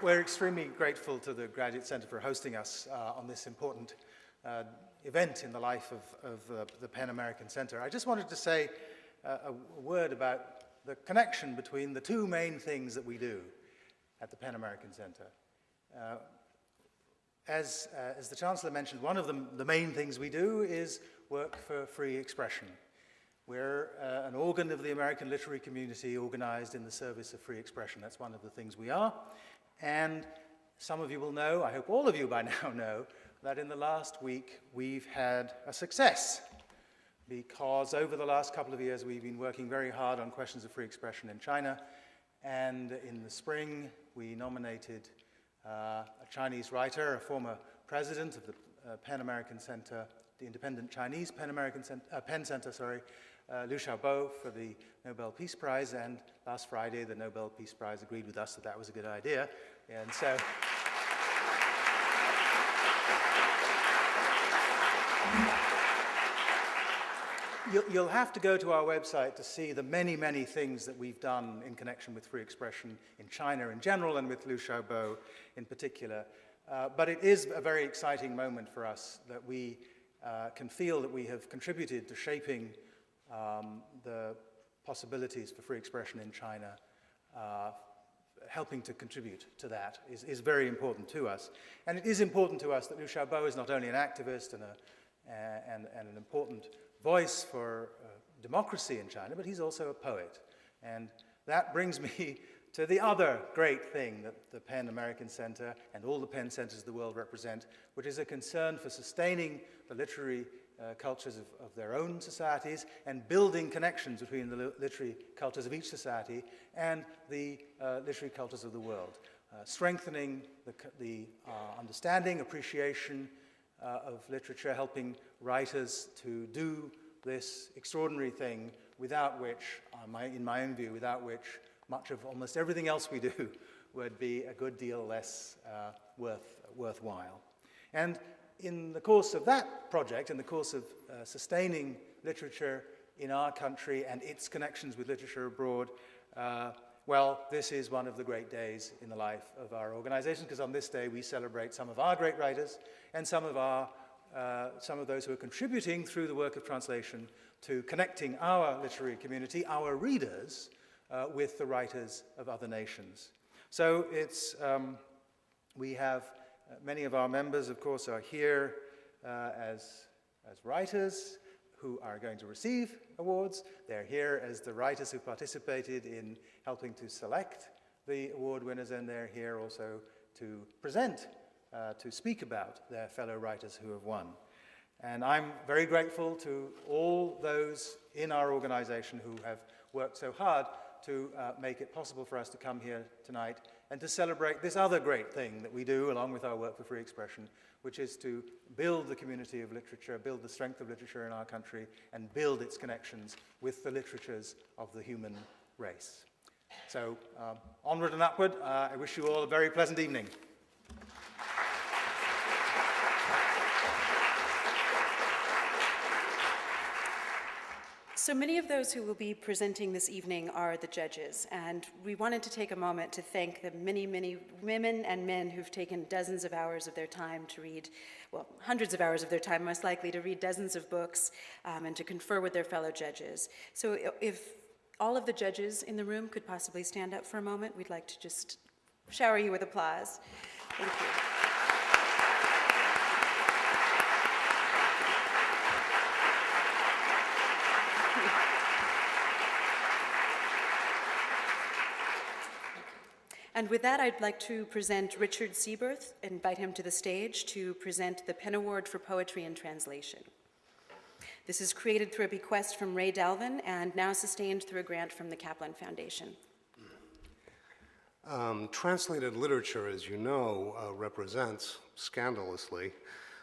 we're extremely grateful to the Graduate Center for hosting us on this important event in the life of the Penn American Center. I just wanted to say a word about the connection between the two main things that we do at the Penn American Center. As the Chancellor mentioned, one of the main things we do is work for free expression. We're an organ of the American literary community organized in the service of free expression. That's one of the things we are. And some of you will know, I hope all of you by now know, that in the last week we've had a success, because over the last couple of years we've been working very hard on questions of free expression in China, and in the spring we nominated a Chinese writer, a former president of the Penn American Center, the Independent Chinese Penn Center, Liu Xiaobo, for the Nobel Peace Prize, and last Friday the Nobel Peace Prize agreed with us that that was a good idea, and so you'll have to go to our website to see the many, many things that we've done in connection with free expression in China in general and with Liu Xiaobo in particular. But it is a very exciting moment for us that we can feel that we have contributed to shaping the possibilities for free expression in China. Helping to contribute to that is very important to us. And it is important to us that Liu Xiaobo is not only an activist and an important voice for democracy in China, but he's also a poet. And that brings me to the other great thing that the Penn American Center and all the Penn Centers of the world represent, which is a concern for sustaining the literary cultures of their own societies and building connections between the literary cultures of each society and the literary cultures of the world, strengthening the understanding, appreciation of literature, helping writers to do this extraordinary thing without which, in my own view, without which much of almost everything else we do would be a good deal less worthwhile. And in the course of that project, in the course of sustaining literature in our country and its connections with literature abroad, well, this is one of the great days in the life of our organization, because on this day we celebrate some of our great writers and some of those who are contributing through the work of translation to connecting our literary community, our readers, with the writers of other nations. So we have many of our members, of course, are here as writers who are going to receive awards. They're here as the writers who participated in helping to select the award winners, and they're here also to present, to speak about their fellow writers who have won. And I'm very grateful to all those in our organization who have worked so hard to make it possible for us to come here tonight and to celebrate this other great thing that we do along with our work for free expression, which is to build the community of literature, build the strength of literature in our country, and build its connections with the literatures of the human race. So onward and upward, I wish you all a very pleasant evening. So many of those who will be presenting this evening are the judges, and we wanted to take a moment to thank the many, many women and men who've taken dozens of hours of their time to read, well, hundreds of hours of their time, most likely, to read dozens of books and to confer with their fellow judges. So if all of the judges in the room could possibly stand up for a moment, we'd like to just shower you with applause. Thank you. And with that, I'd like to present Richard Sieberth, invite him to the stage to present the Penn Award for Poetry and Translation. This is created through a bequest from Ray Dalvin and now sustained through a grant from the Kaplan Foundation. Translated literature, as you know, represents, scandalously,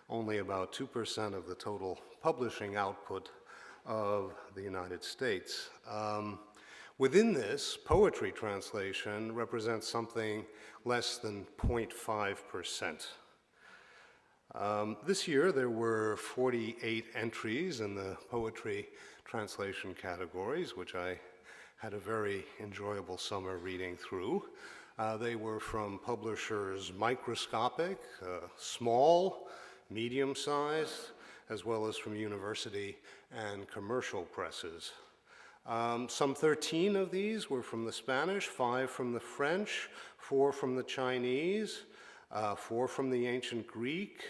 only about 2% of the total publishing output of the United States. Within this, poetry translation represents something less than 0.5%. This year, there were 48 entries in the poetry translation categories, which I had a very enjoyable summer reading through. They were from publishers Microscopic, Small, medium-sized, as well as from university and commercial presses. Some 13 of these were from the Spanish, 5 from the French, 4 from the Chinese, 4 from the ancient Greek,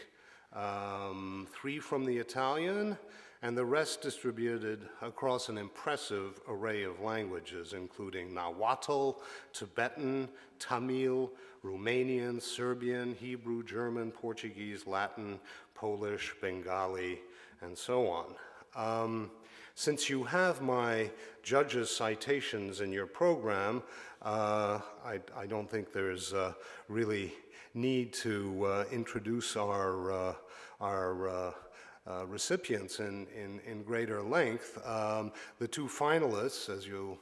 3 from the Italian, and the rest distributed across an impressive array of languages, including Nahuatl, Tibetan, Tamil, Romanian, Serbian, Hebrew, German, Portuguese, Latin, Polish, Bengali, and so on. Since you have my judges' citations in your program, I don't think there's really need to introduce our recipients in greater length. The two finalists, as you'll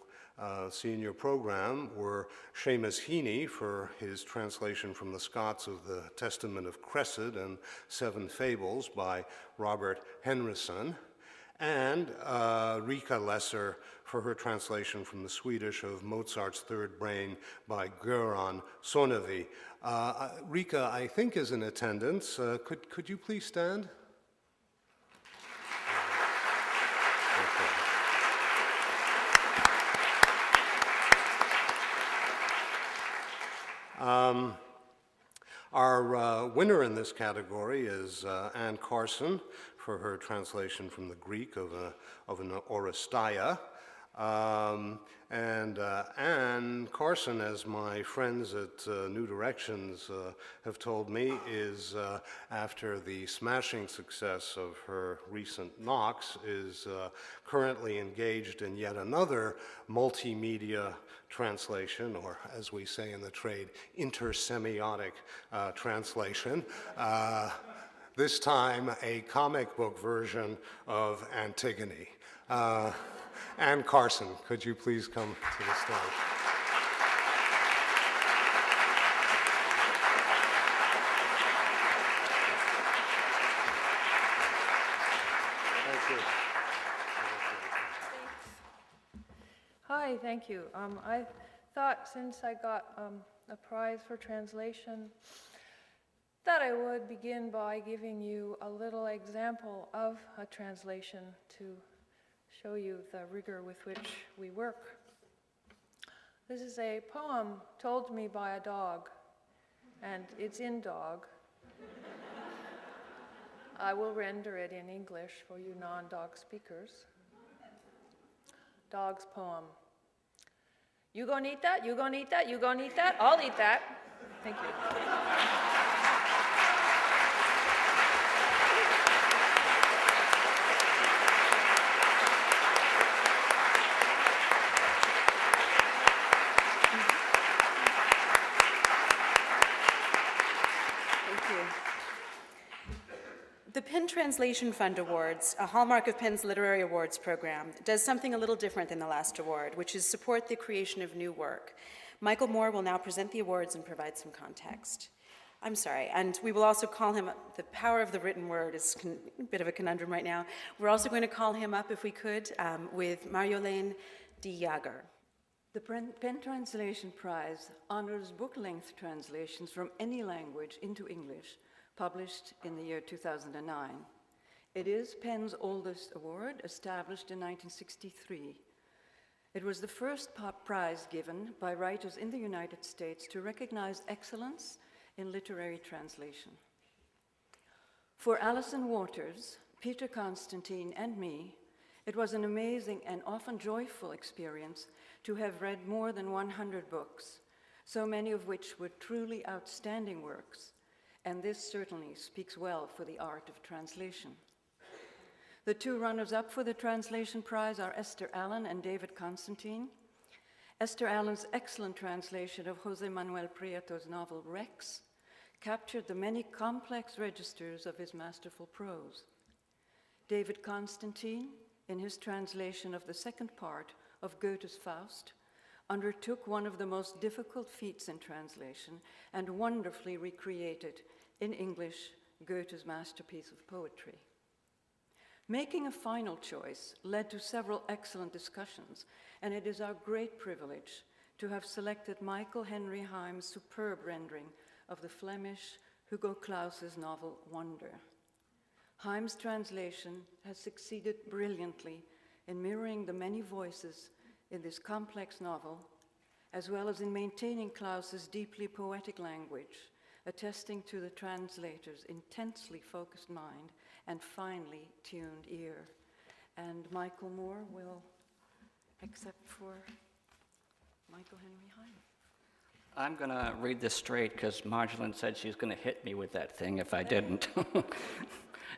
see in your program, were Seamus Heaney for his translation from the Scots of the Testament of Cressid and Seven Fables by Robert Henryson, and Rika Lesser for her translation from the Swedish of Mozart's Third Brain by Göran Sonnevi. Rika, I think, is in attendance. Could you please stand? Our winner in this category is Anne Carson for her translation from the Greek of an Oresteia. And Anne Carson, as my friends at New Directions have told me, is, after the smashing success of her recent Knox, is currently engaged in yet another multimedia translation, or as we say in the trade, intersemiotic translation. This time, a comic book version of Antigone. Anne Carson, could you please come to the stage? Thank you. Hi, thank you. I thought since I got a prize for translation that I would begin by giving you a little example of a translation to show you the rigor with which we work. This is a poem told to me by a dog, and it's in dog. I will render it in English for you non-dog speakers. Dog's poem. You gonna eat that? You gonna eat that? You gonna eat that? I'll eat that. Thank you. The Penn Translation Fund Awards, a hallmark of Penn's Literary Awards program, does something a little different than the last award, which is support the creation of new work. Michael Moore will now present the awards and provide some context. I'm sorry, and we will also call him up. The power of the written word is a bit of a conundrum right now. We're also going to call him up, if we could, with Marjolaine de Jager. The Penn Translation Prize honors book-length translations from any language into English, published in the year 2009. It is Penn's oldest award, established in 1963. It was the first prize given by writers in the United States to recognize excellence in literary translation. For Alison Waters, Peter Constantine, and me, it was an amazing and often joyful experience to have read more than 100 books, so many of which were truly outstanding works, and this certainly speaks well for the art of translation. The two runners-up for the Translation Prize are Esther Allen and David Constantine. Esther Allen's excellent translation of José Manuel Prieto's novel Rex captured the many complex registers of his masterful prose. David Constantine, in his translation of the second part of Goethe's Faust, undertook one of the most difficult feats in translation and wonderfully recreated in English Goethe's masterpiece of poetry. Making a final choice led to several excellent discussions, and it is our great privilege to have selected Michael Henry Heim's superb rendering of the Flemish Hugo Claus's novel Wonder. Heim's translation has succeeded brilliantly in mirroring the many voices in this complex novel, as well as in maintaining Claus's deeply poetic language, attesting to the translator's intensely focused mind and finely tuned ear. And Michael Moore will accept for Michael Henry Heim. I'm going to read this straight because Marjolaine said she's going to hit me with that thing if I didn't.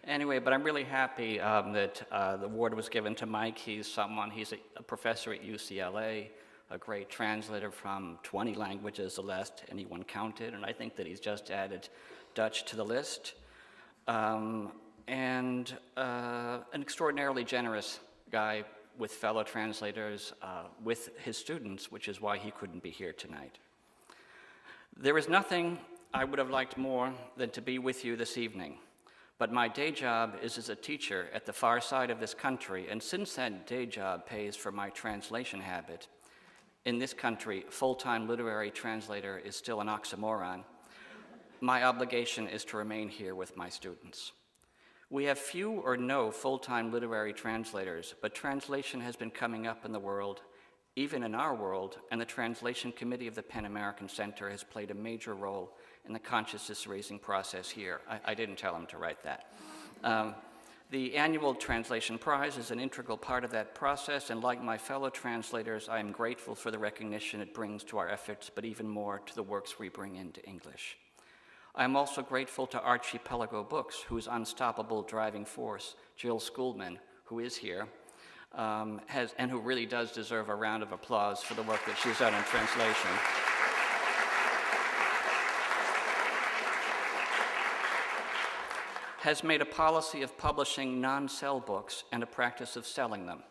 Anyway, but I'm really happy that the award was given to Mike. He's a professor at UCLA, a great translator from 20 languages, the last anyone counted, and I think that he's just added Dutch to the list. And an extraordinarily generous guy with fellow translators, with his students, which is why he couldn't be here tonight. There is nothing I would have liked more than to be with you this evening, but my day job is as a teacher at the far side of this country, and since that day job pays for my translation habit, in this country, full-time literary translator is still an oxymoron, my obligation is to remain here with my students. We have few or no full-time literary translators, but translation has been coming up in the world, even in our world, and the Translation Committee of the Penn American Center has played a major role in the consciousness-raising process here. I didn't tell him to write that. The annual Translation Prize is an integral part of that process, and like my fellow translators, I am grateful for the recognition it brings to our efforts, but even more to the works we bring into English. I am also grateful to Archipelago Books, whose unstoppable driving force, Jill Schoolman, who is here, and who really does deserve a round of applause for the work that she's done in translation. Has made a policy of publishing non-sell books and a practice of selling them.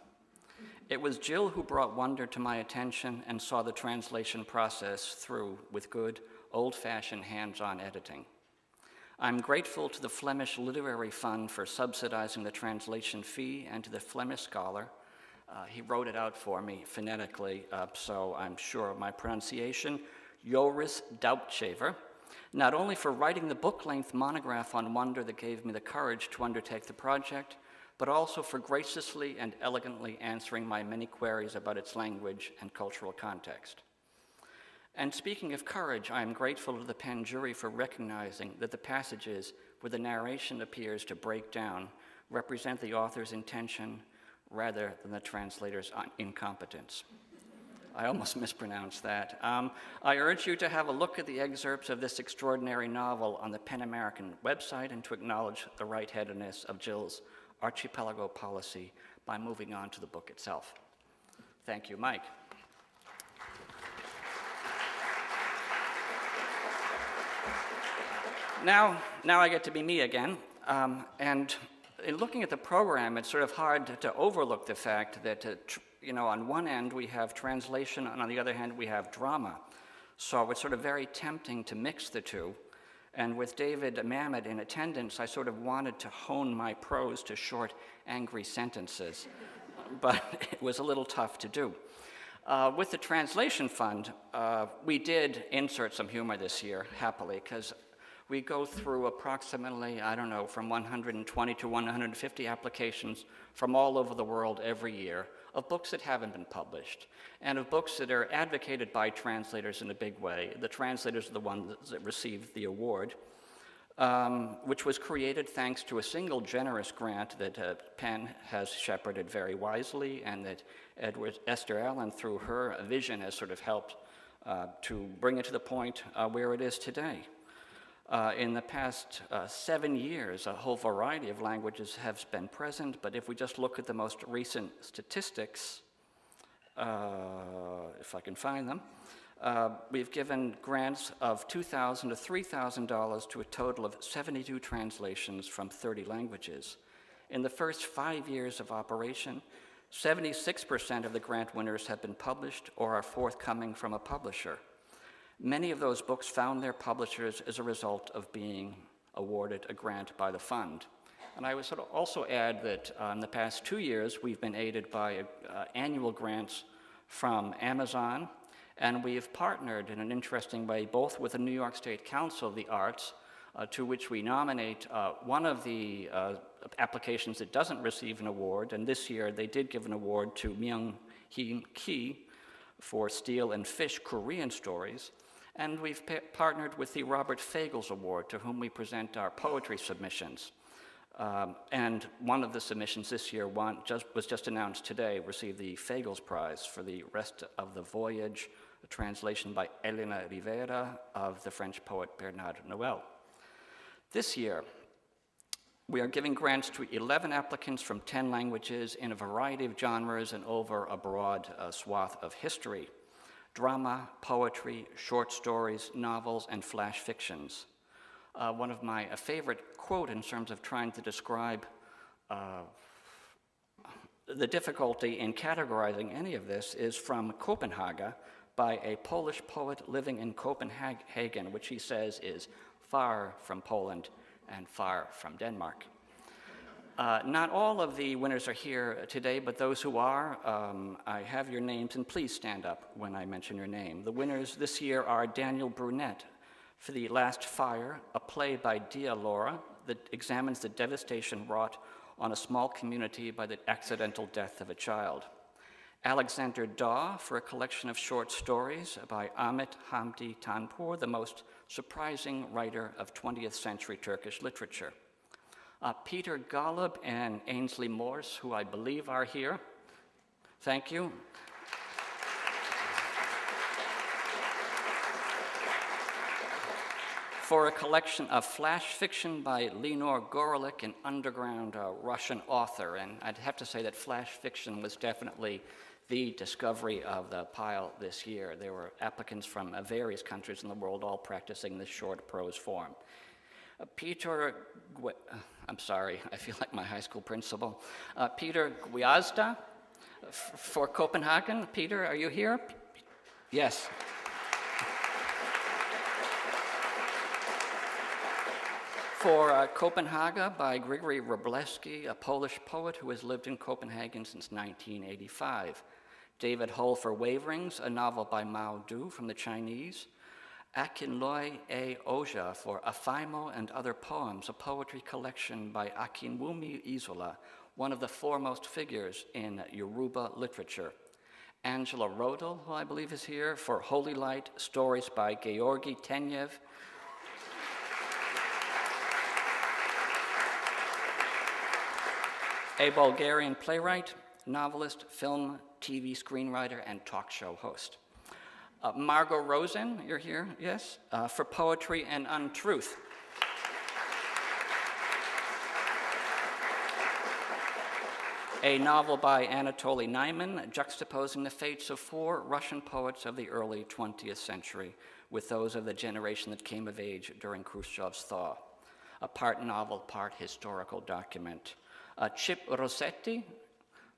It was Jill who brought Wonder to my attention and saw the translation process through with good, old-fashioned hands-on editing. I'm grateful to the Flemish Literary Fund for subsidizing the translation fee and to the Flemish scholar. He wrote it out for me phonetically, so I'm sure of my pronunciation, Joris Doubtschever, not only for writing the book-length monograph on Wonder that gave me the courage to undertake the project, but also for graciously and elegantly answering my many queries about its language and cultural context. And speaking of courage, I am grateful to the Penn jury for recognizing that the passages where the narration appears to break down represent the author's intention rather than the translator's incompetence. I almost mispronounced that. I urge you to have a look at the excerpts of this extraordinary novel on the Penn American website and to acknowledge the right-headedness of Jill's archipelago policy by moving on to the book itself. Thank you, Mike. Now I get to be me again, and in looking at the program, it's sort of hard to overlook the fact that, on one end we have translation, and on the other hand we have drama. So it's sort of very tempting to mix the two. And with David Mamet in attendance, I sort of wanted to hone my prose to short, angry sentences, but it was a little tough to do. With the Translation Fund, we did insert some humor this year, happily, because we go through approximately, from 120 to 150 applications from all over the world every year of books that haven't been published and of books that are advocated by translators in a big way. The translators are the ones that received the award, which was created thanks to a single generous grant that Penn has shepherded very wisely and that Esther Allen, through her vision, has sort of helped to bring it to the point where it is today. In the past 7 years, a whole variety of languages have been present, but if we just look at the most recent statistics, if I can find them, we've given grants of $2,000 to $3,000 to a total of 72 translations from 30 languages. In the first 5 years of operation, 76% of the grant winners have been published or are forthcoming from a publisher. Many of those books found their publishers as a result of being awarded a grant by the fund. And I would sort of also add that in the past 2 years, we've been aided by annual grants from Amazon, And we have partnered in an interesting way both with the New York State Council of the Arts, to which we nominate one of the applications that doesn't receive an award, and this year they did give an award to Myung-Hee Ki for Steel and Fish Korean Stories, and we've partnered with the Robert Fagles Award, to whom we present our poetry submissions. And one of the submissions this year was just announced today, received the Fagles Prize for The Rest of the Voyage, a translation by Elena Rivera of the French poet Bernard Noël. This year, we are giving grants to 11 applicants from 10 languages in a variety of genres and over a broad swath of history: drama, poetry, short stories, novels, and flash fictions. One of my favorite quote in terms of trying to describe the difficulty in categorizing any of this is from Copenhagen by a Polish poet living in Copenhagen, which he says is far from Poland and far from Denmark. Not all of the winners are here today, but those who are, I have your names, and please stand up when I mention your name. The winners this year are Daniel Brunet for The Last Fire, a play by DeLillo that examines the devastation wrought on a small community by the accidental death of a child. Alexander Daw for a collection of short stories by Ahmet Hamdi Tanpur, the most surprising writer of 20th century Turkish literature. Peter Golub and Ainsley Morse, who I believe are here. Thank you. For a collection of flash fiction by Lenore Gorolik, an underground Russian author. And I'd have to say that flash fiction was definitely the discovery of the pile this year. There were applicants from various countries in the world all practicing this short prose form. I'm sorry, I feel like my high school principal. Peter Gwiazda for Copenhagen. Peter, are you here? Yes. For Copenhagen by Grigory Wroblewski, a Polish poet who has lived in Copenhagen since 1985. David Hull for Waverings, a novel by Mao Du from the Chinese. Akinloy A. Oja for Afaimo and Other Poems, a poetry collection by Akinwumi Isola, one of the foremost figures in Yoruba literature. Angela Rodel, who I believe is here, for Holy Light, stories by Georgi Tenyev. A Bulgarian playwright, novelist, film, TV screenwriter, and talk show host. Margot Rosen, you're here, yes, for Poetry and Untruth. A novel by Anatoly Naiman, juxtaposing the fates of 4 Russian poets of the early 20th century with those of the generation that came of age during Khrushchev's thaw. A part novel, part historical document. Chip Rossetti,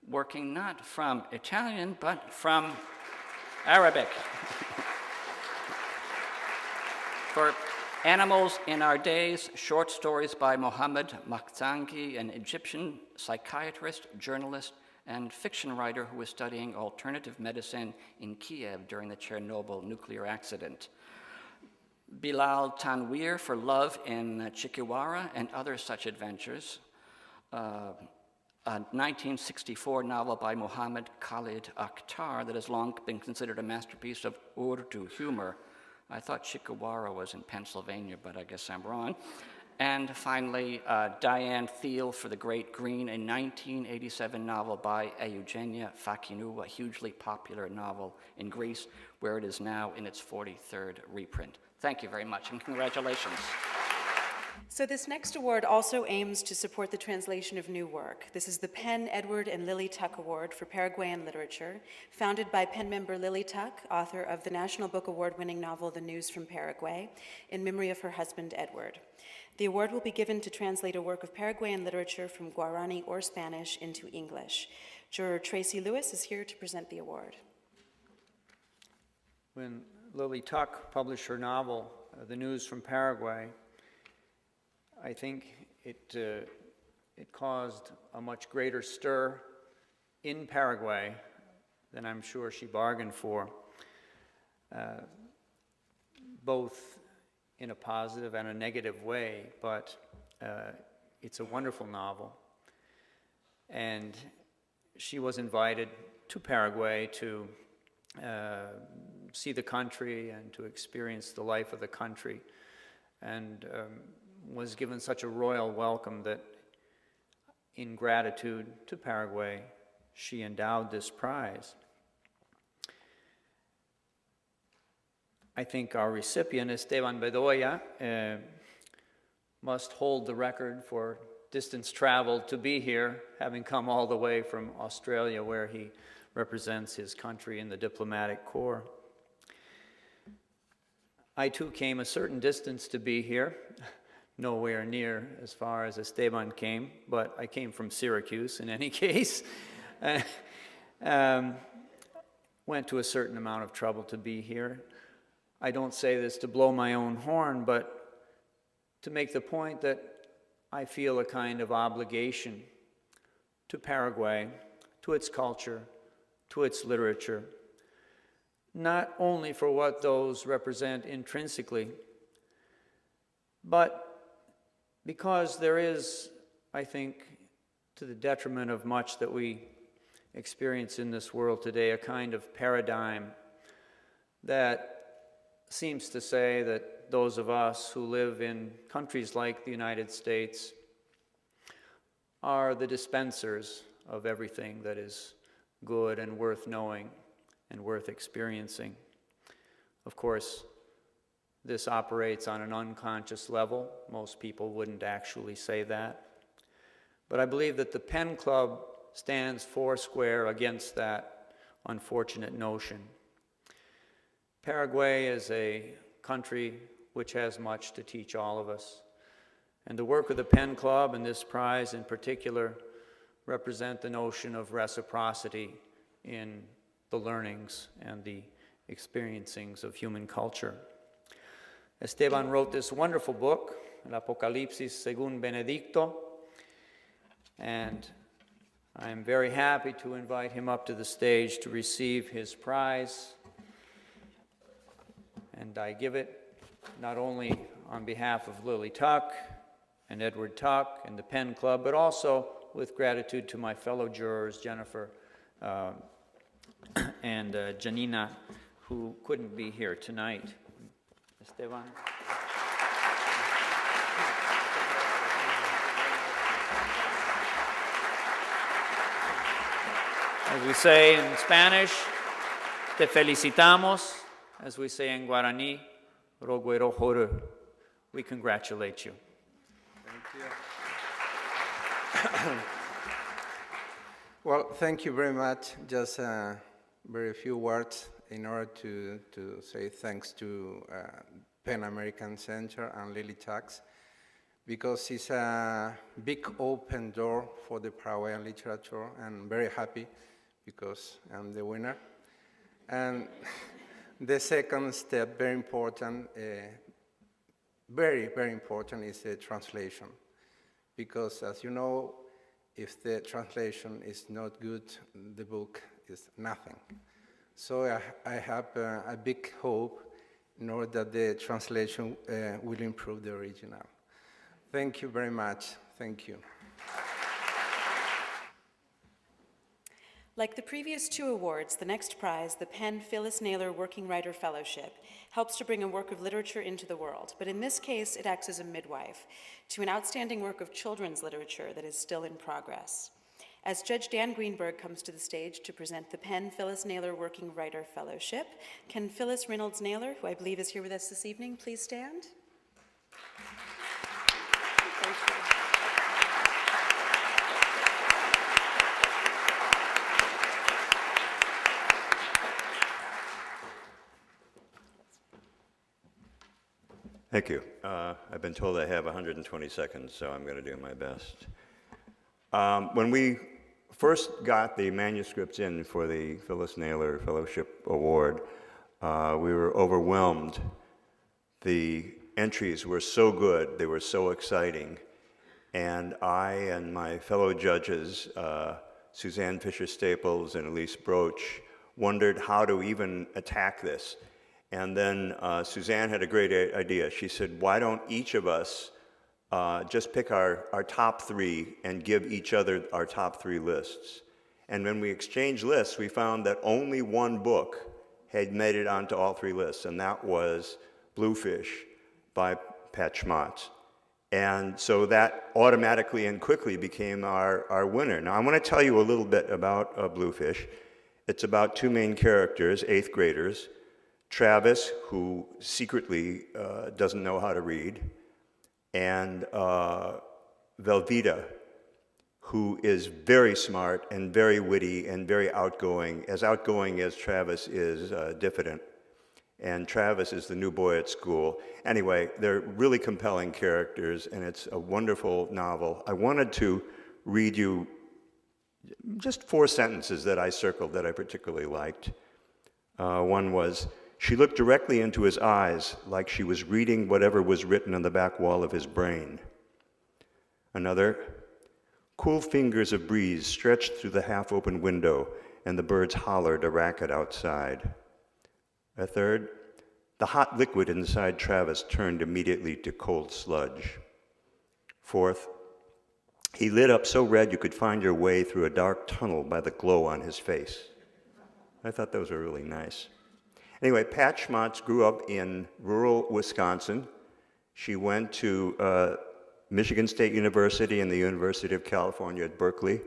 working not from Italian, but from Arabic. For Animals in Our Days, short stories by Mohammed Makhzangi, an Egyptian psychiatrist, journalist, and fiction writer who was studying alternative medicine in Kiev during the Chernobyl nuclear accident. Bilal Tanwir for Love in Chikiwara and Other Such Adventures. A 1964 novel by Muhammad Khalid Akhtar that has long been considered a masterpiece of Urdu humor. I thought Chikiwara was in Pennsylvania, but I guess I'm wrong. And finally, Diane Thiel for The Great Green, a 1987 novel by Eugenia Fakinou, a hugely popular novel in Greece, where it is now in its 43rd reprint. Thank you very much, and congratulations. So this next award also aims to support the translation of new work. This is the Penn, Edward, and Lily Tuck Award for Paraguayan Literature, founded by Penn member Lily Tuck, author of the National Book Award-winning novel The News from Paraguay, in memory of her husband, Edward. The award will be given to translate a work of Paraguayan literature from Guarani or Spanish into English. Juror Tracy Lewis is here to present the award. When Lily Tuck published her novel, The News from Paraguay, I think it caused a much greater stir in Paraguay than I'm sure she bargained for. both in a positive and a negative way, but it's a wonderful novel. And she was invited to Paraguay to see the country and to experience the life of the country, and was given such a royal welcome that in gratitude to Paraguay, she endowed this prize. I think our recipient, Esteban Bedoya, must hold the record for distance traveled to be here, having come all the way from Australia, where he represents his country in the diplomatic corps. I too came a certain distance to be here, nowhere near as far as Esteban came, but I came from Syracuse in any case. Went to a certain amount of trouble to be here. I don't say this to blow my own horn, but to make the point that I feel a kind of obligation to Paraguay, to its culture, to its literature, not only for what those represent intrinsically, but because there is, I think, to the detriment of much that we experience in this world today, a kind of paradigm that seems to say that those of us who live in countries like the United States are the dispensers of everything that is good and worth knowing and worth experiencing. Of course, this operates on an unconscious level. Most people wouldn't actually say that. But I believe that the Penn Club stands foursquare against that unfortunate notion. Paraguay is a country which has much to teach all of us. And the work of the Penn Club and this prize in particular represent the notion of reciprocity in the learnings and the experiencings of human culture. Esteban wrote this wonderful book, El Apocalipsis según Benedicto, and I am very happy to invite him up to the stage to receive his prize. And I give it not only on behalf of Lily Tuck and Edward Tuck and the Penn Club, but also with gratitude to my fellow jurors, Jennifer and Janina, who couldn't be here tonight. Esteban. As we say in Spanish, te felicitamos. As we say in Guarani, roguero hore. We congratulate you. Thank you. Well, thank you very much. Just very few words in order to say thanks to Pan American Center and Lily Tuck, because it's a big open door for the Paraguayan literature, and I'm very happy because I'm the winner. And the second step, very important, very, very important, is the translation. Because as you know, if the translation is not good, the book is nothing. So I have a big hope in order that the translation will improve the original. Thank you very much. Thank you. Like the previous two awards, the next prize, the Penn Phyllis Naylor Working Writer Fellowship, helps to bring a work of literature into the world, but in this case, it acts as a midwife to an outstanding work of children's literature that is still in progress. As Judge Dan Greenberg comes to the stage to present the Penn Phyllis Naylor Working Writer Fellowship, can Phyllis Reynolds Naylor, who I believe is here with us this evening, please stand? Thank you. Thank you. I've been told I have 120 seconds, so I'm going to do my best. When we first got the manuscripts in for the Phyllis Naylor Fellowship Award, we were overwhelmed. The entries were so good, they were so exciting, and I and my fellow judges, Suzanne Fisher-Staples and Elise Broach, wondered how to even attack this. And then Suzanne had a great idea. She said, why don't each of us just pick our top 3 and give each other our top 3 lists. And when we exchanged lists, we found that only one book had made it onto all 3 lists, and that was Bluefish by Pat Schmatz. And so that automatically and quickly became our winner. Now, I want to tell you a little bit about Bluefish. It's about 2 main characters, 8th graders, Travis, who secretly doesn't know how to read, and Velveeta, who is very smart and very witty and very outgoing as Travis is diffident. And Travis is the new boy at school. Anyway, they're really compelling characters, and it's a wonderful novel. I wanted to read you just 4 sentences that I circled that I particularly liked. One was, she looked directly into his eyes like she was reading whatever was written on the back wall of his brain. Another, cool fingers of breeze stretched through the half-open window, and the birds hollered a racket outside. A third, the hot liquid inside Travis turned immediately to cold sludge. Fourth, he lit up so red you could find your way through a dark tunnel by the glow on his face. I thought those were really nice. Anyway, Pat Schmatz grew up in rural Wisconsin. She went to Michigan State University and the University of California at Berkeley.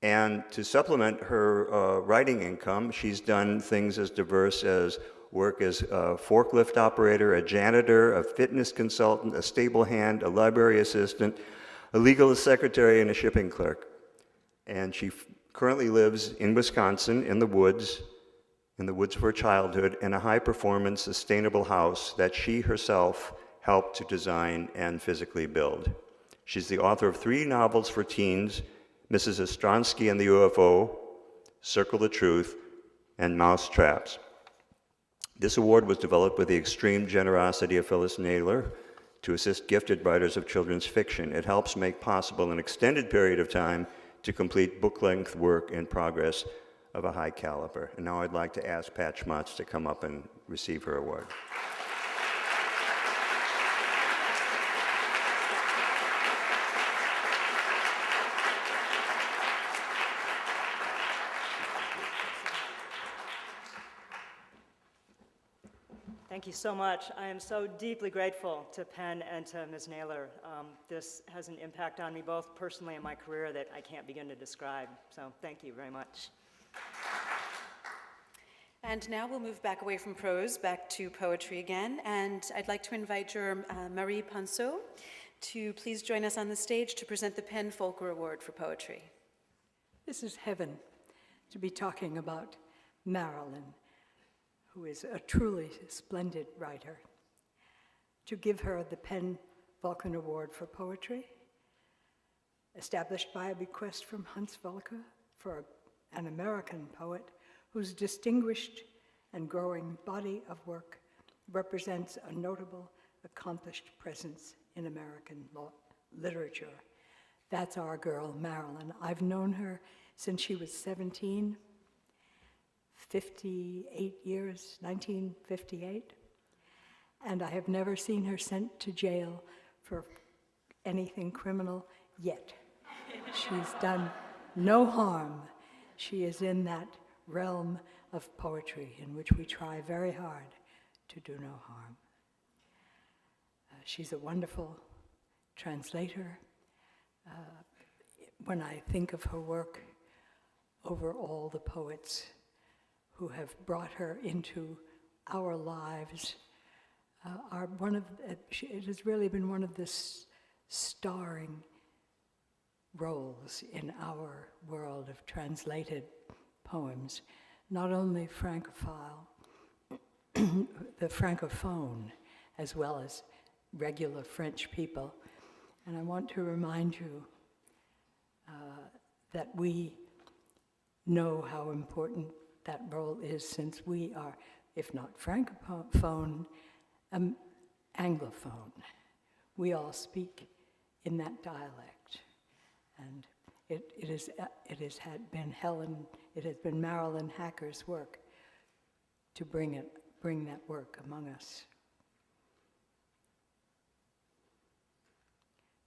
And to supplement her writing income, she's done things as diverse as work as a forklift operator, a janitor, a fitness consultant, a stable hand, a library assistant, a legal secretary, and a shipping clerk. And she currently lives in Wisconsin, in the woods of her childhood, in a high-performance, sustainable house that she herself helped to design and physically build. She's the author of 3 novels for teens, Mrs. Ostronsky and the UFO, Circle the Truth, and Mouse Traps. This award was developed with the extreme generosity of Phyllis Naylor to assist gifted writers of children's fiction. It helps make possible an extended period of time to complete book-length work in progress of a high caliber. And now I'd like to ask Pat Schmatz to come up and receive her award. Thank you so much. I am so deeply grateful to Penn and to Ms. Naylor. This has an impact on me both personally and my career that I can't begin to describe. So thank you very much. And now we'll move back away from prose, back to poetry again. And I'd like to invite Juror Marie Ponceau to please join us on the stage to present the Penn Folker Award for Poetry. This is heaven to be talking about Marilyn, who is a truly splendid writer. To give her the Penn Folker Award for Poetry, established by a bequest from Hans Volker for an American poet whose distinguished and growing body of work represents a notable, accomplished presence in American literature. That's our girl, Marilyn. I've known her since she was 17, 58 years, 1958, and I have never seen her sent to jail for anything criminal yet. She's done no harm. She is in that realm of poetry in which we try very hard to do no harm. She's a wonderful translator. When I think of her work over all the poets who have brought her into our lives, it has really been one of the starring roles in our world of translated poems, not only Francophile, the Francophone, as well as regular French people. And I want to remind you that we know how important that role is, since we are, if not Francophone, Anglophone. We all speak in that dialect. And it has been Marilyn Hacker's work to bring it bring that work among us.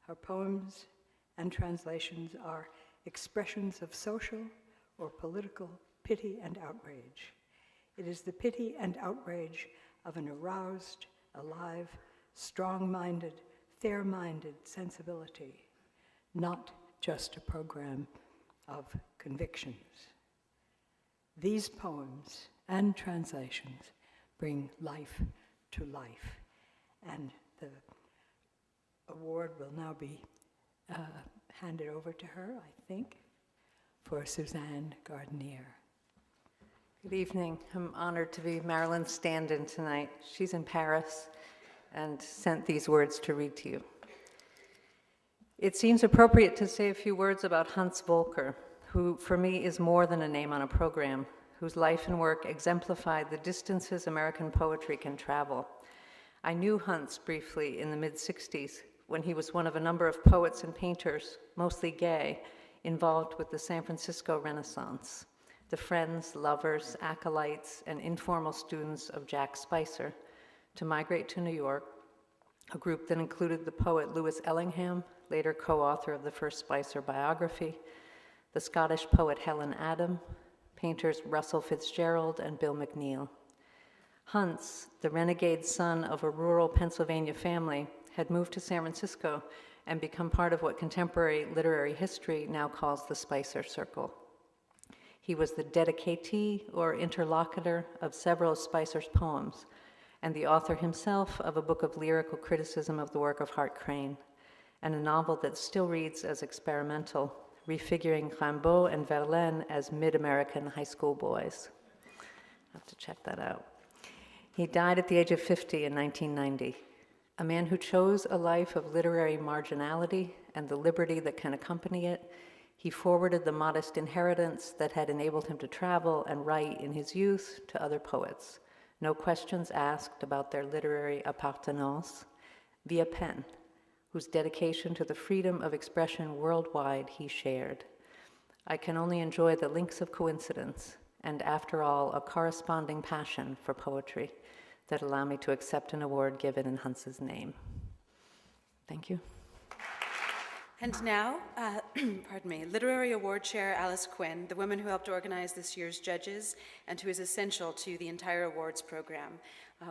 Her poems and translations are expressions of social or political pity and outrage. It is the pity and outrage of an aroused, alive, strong-minded, fair-minded sensibility, not just a program of convictions. These poems and translations bring life to life, and the award will now be handed over to her, I think, for Suzanne Gardenier. Good evening. I'm honored to be Marilyn's stand-in tonight. She's in Paris and sent these words to read to you. It seems appropriate to say a few words about Hans Volker, who for me is more than a name on a program, whose life and work exemplified the distances American poetry can travel. I knew Hans briefly in the mid-60s when he was one of a number of poets and painters, mostly gay, involved with the San Francisco Renaissance, the friends, lovers, acolytes, and informal students of Jack Spicer, to migrate to New York, a group that included the poet Louis Ellingham, later co-author of the first Spicer biography, the Scottish poet Helen Adam, painters Russell Fitzgerald and Bill McNeill. Hans, the renegade son of a rural Pennsylvania family, had moved to San Francisco and become part of what contemporary literary history now calls the Spicer Circle. He was the dedicatee or interlocutor of several of Spicer's poems, and the author himself of a book of lyrical criticism of the work of Hart Crane, and a novel that still reads as experimental, refiguring Rimbaud and Verlaine as mid-American high school boys. I have to check that out. He died at the age of 50 in 1990, a man who chose a life of literary marginality and the liberty that can accompany it. He forwarded the modest inheritance that had enabled him to travel and write in his youth to other poets. No questions asked about their literary appartenance, via Penn, whose dedication to the freedom of expression worldwide he shared. I can only enjoy the links of coincidence, and after all, a corresponding passion for poetry that allow me to accept an award given in Hans's name. Thank you. And now, Literary Award Chair Alice Quinn, the woman who helped organize this year's judges and who is essential to the entire awards program,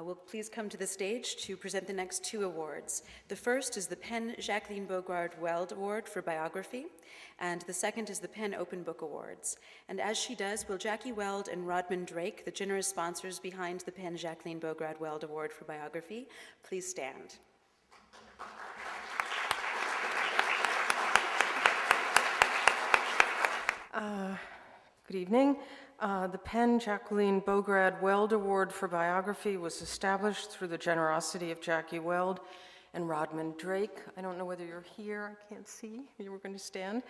will please come to the stage to present the next two awards. The first is the Penn Jacqueline Bogard-Weld Award for Biography, and the second is the Penn Open Book Awards. And as she does, will Jackie Weld and Rodman Drake, the generous sponsors behind the Penn Jacqueline Bogard-Weld Award for Biography, please stand. Good evening. The Penn Jacqueline Bogard-Weld Award for Biography was established through the generosity of Jackie Weld and Rodman Drake. I don't know whether you're here. I can't see. You were going to stand.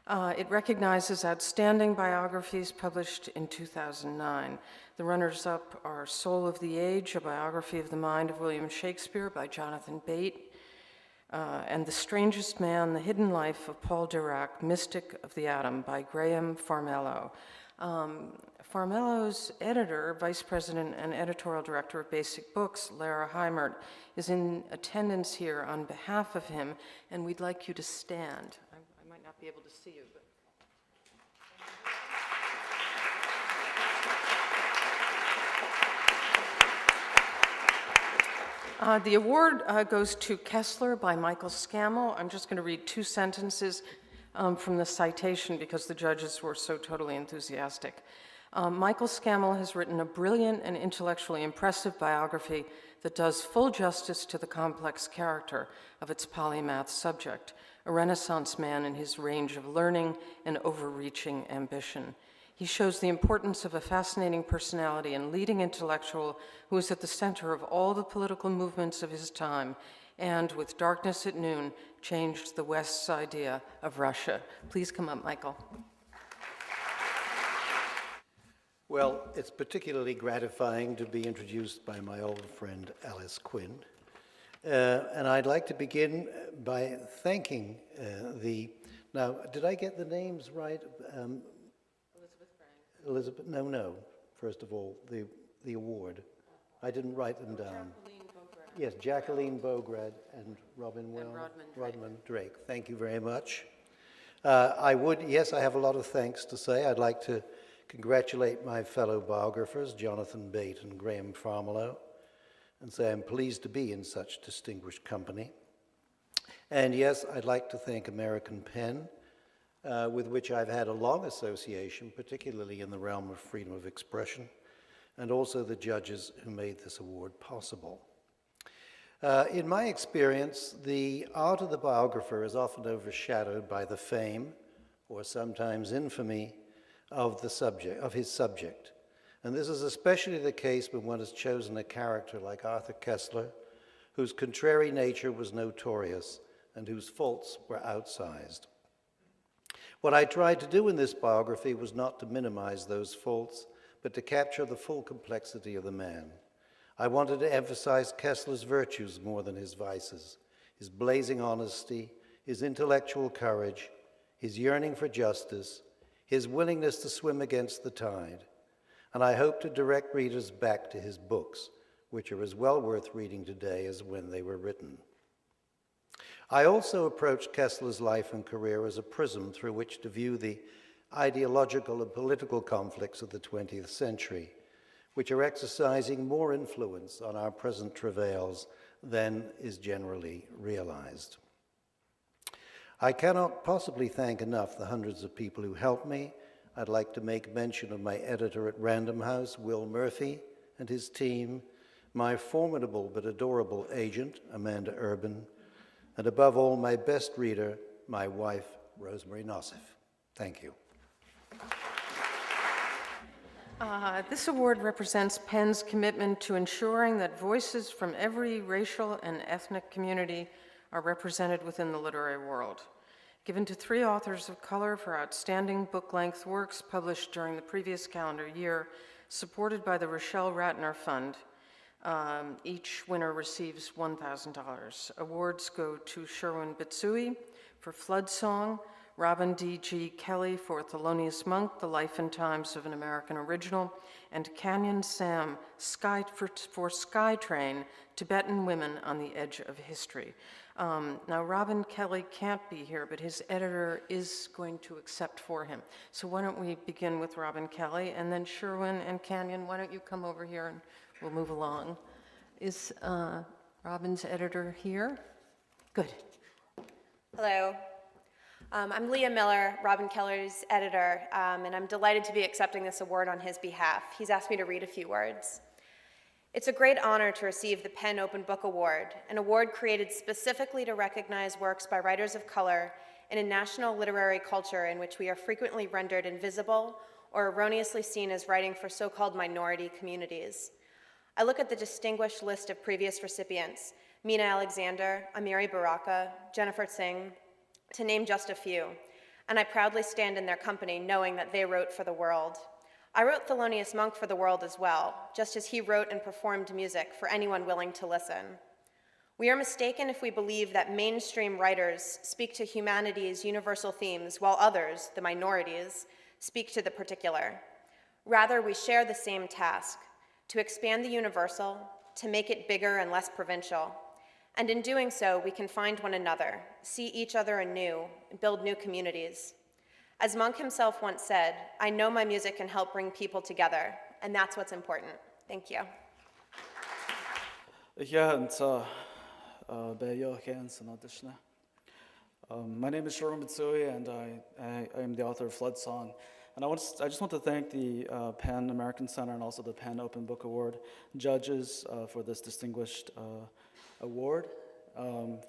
It recognizes outstanding biographies published in 2009. The runners-up are Soul of the Age, a biography of the mind of William Shakespeare by Jonathan Bate, and The Strangest Man, The Hidden Life of Paul Dirac, Mystic of the Atom by Graham Farmello. Farmello's editor, vice president, and editorial director of Basic Books, Lara Heimert, is in attendance here on behalf of him, and we'd like you to stand. I might not be able to see you, but. The award goes to Kessler by Michael Scammell. I'm just going to read two sentences from the citation because the judges were so totally enthusiastic. Michael Scammell has written a brilliant and intellectually impressive biography that does full justice to the complex character of its polymath subject, a Renaissance man in his range of learning and overreaching ambition. He shows the importance of a fascinating personality and leading intellectual who is at the center of all the political movements of his time and, with Darkness at Noon, changed the West's idea of Russia. Please come up, Michael. Well, it's particularly gratifying to be introduced by my old friend Alice Quinn. And I'd like to begin by thanking now, did I get the names right? Elizabeth, no. First of all, the award. I didn't write them down. Yes, Jacqueline Bograd and Robin Rodman Drake. Thank you very much. I have a lot of thanks to say. I'd like to congratulate my fellow biographers, Jonathan Bate and Graham Farmelow, and say I'm pleased to be in such distinguished company. And yes, I'd like to thank American Penn, with which I've had a long association, particularly in the realm of freedom of expression, and also the judges who made this award possible. In my experience, the art of the biographer is often overshadowed by the fame, or sometimes infamy, of his subject. And this is especially the case when one has chosen a character like Arthur Koestler, whose contrary nature was notorious and whose faults were outsized. What I tried to do in this biography was not to minimize those faults, but to capture the full complexity of the man. I wanted to emphasize Koestler's virtues more than his vices, his blazing honesty, his intellectual courage, his yearning for justice, his willingness to swim against the tide. And I hope to direct readers back to his books, which are as well worth reading today as when they were written. I also approached Koestler's life and career as a prism through which to view the ideological and political conflicts of the 20th century, which are exercising more influence on our present travails than is generally realized. I cannot possibly thank enough the hundreds of people who helped me. I'd like to make mention of my editor at Random House, Will Murphy, and his team, my formidable but adorable agent, Amanda Urban, and above all, my best reader, my wife, Rosemary Nossif. Thank you. This award represents Penn's commitment to ensuring that voices from every racial and ethnic community are represented within the literary world. Given to 3 authors of color for outstanding book-length works published during the previous calendar year, supported by the Rochelle Ratner Fund, each winner receives $1,000. Awards go to Sherwin Bitsui for Flood Song, Robin D.G. Kelley for Thelonious Monk, The Life and Times of an American Original, and Canyon Sam for Skytrain, Tibetan Women on the Edge of History. Now, Robin Kelley can't be here, but his editor is going to accept for him. So why don't we begin with Robin Kelley, and then Sherwin and Canyon, why don't you come over here and we'll move along. Is Robin's editor here? Good. Hello. I'm Leah Miller, Robin Keller's editor, and I'm delighted to be accepting this award on his behalf. He's asked me to read a few words. It's a great honor to receive the Penn Open Book Award, an award created specifically to recognize works by writers of color in a national literary culture in which we are frequently rendered invisible or erroneously seen as writing for so-called minority communities. I look at the distinguished list of previous recipients, Mina Alexander, Amiri Baraka, Jennifer Singh, to name just a few, and I proudly stand in their company knowing that they wrote for the world. I wrote Thelonious Monk for the world as well, just as he wrote and performed music for anyone willing to listen. We are mistaken if we believe that mainstream writers speak to humanity's universal themes while others, the minorities, speak to the particular. Rather, we share the same task, to expand the universal, to make it bigger and less provincial. And in doing so, we can find one another, see each other anew, and build new communities. As Monk himself once said, I know my music can help bring people together, and that's what's important. Thank you. My name is Sherwin Bitsui, and I am the author of Flood Song. And I just want to thank the Penn American Center and also the Penn Open Book Award judges for this distinguished award.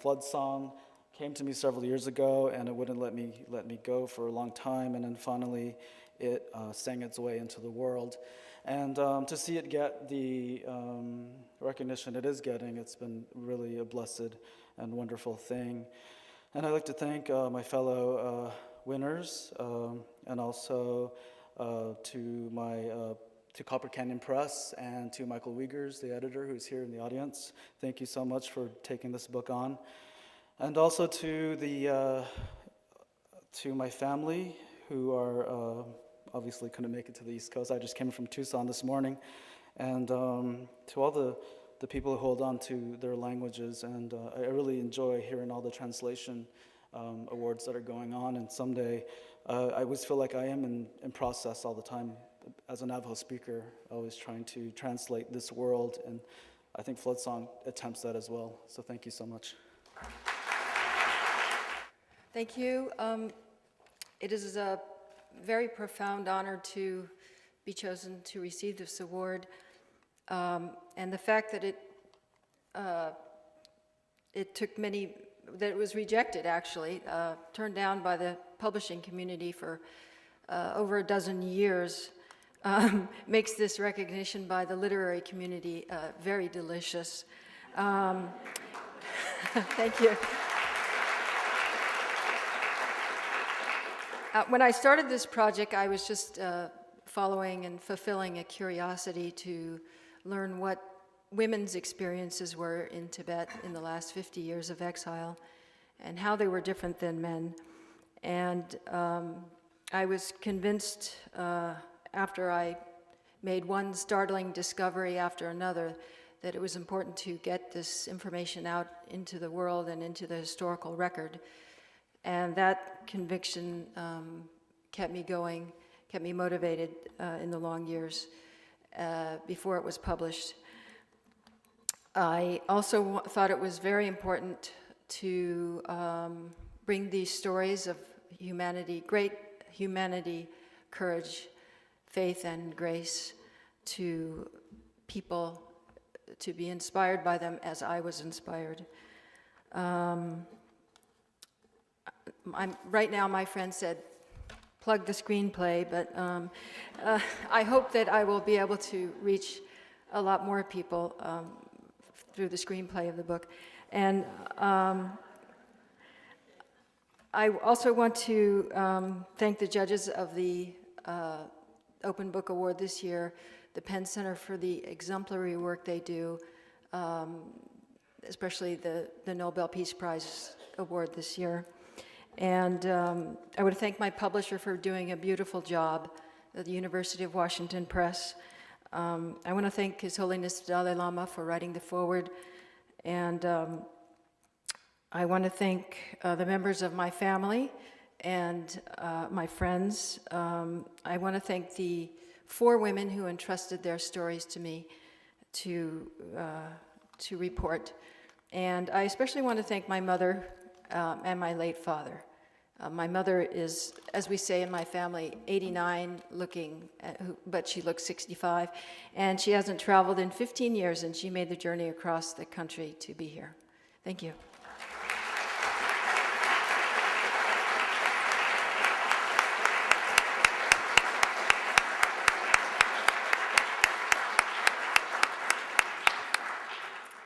Flood Song came to me several years ago, and it wouldn't let me go for a long time, and then finally it sang its way into the world. And to see it get the recognition it is getting, it's been really a blessed and wonderful thing. And I'd like to thank my fellow winners, and also to Copper Canyon Press and to Michael Wiegers, the editor, who's here in the audience. Thank you so much for taking this book on. And also to my family, who are obviously couldn't make it to the East Coast. I just came from Tucson this morning, and to all the people who hold on to their languages. And I really enjoy hearing all the translation awards that are going on. And someday, I always feel like I am in process all the time as a Navajo speaker, always trying to translate this world. And I think Flood Song attempts that as well. So thank you so much. Thank you. It is a very profound honor to be chosen to receive this award. And the fact that it took many, that it was rejected actually, turned down by the publishing community for over a dozen years, makes this recognition by the literary community very delicious. Thank you. When I started this project, I was just following and fulfilling a curiosity to learn what women's experiences were in Tibet in the last 50 years of exile and how they were different than men. And I was convinced after I made one startling discovery after another that it was important to get this information out into the world and into the historical record. And that conviction kept me going, kept me motivated in the long years before it was published. I also thought it was very important to bring these stories of humanity, great humanity, courage, faith, and grace to people, to be inspired by them as I was inspired. Right now, my friend said, plug the screenplay, but I hope that I will be able to reach a lot more people through the screenplay of the book. And I also want to thank the judges of the Open Book Award this year, the Penn Center for the exemplary work they do, especially the Nobel Peace Prize Award this year. And I would thank my publisher for doing a beautiful job, the University of Washington Press. I want to thank His Holiness Dalai Lama for writing the foreword. And I want to thank the members of my family and my friends. I want to thank the 4 women who entrusted their stories to me to report. And I especially want to thank my mother and my late father. My mother is, as we say in my family, 89 looking, but she looks 65. And she hasn't traveled in 15 years, and she made the journey across the country to be here. Thank you.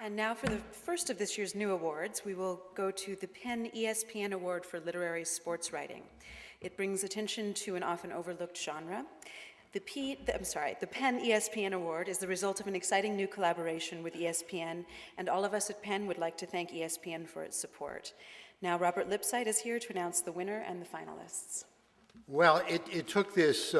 And now for the first of this year's new awards, we will go to the Penn ESPN Award for Literary Sports Writing. It brings attention to an often overlooked genre. The Penn ESPN Award is the result of an exciting new collaboration with ESPN, and all of us at Penn would like to thank ESPN for its support. Now, Robert Lipsyte is here to announce the winner and the finalists. Well, it took this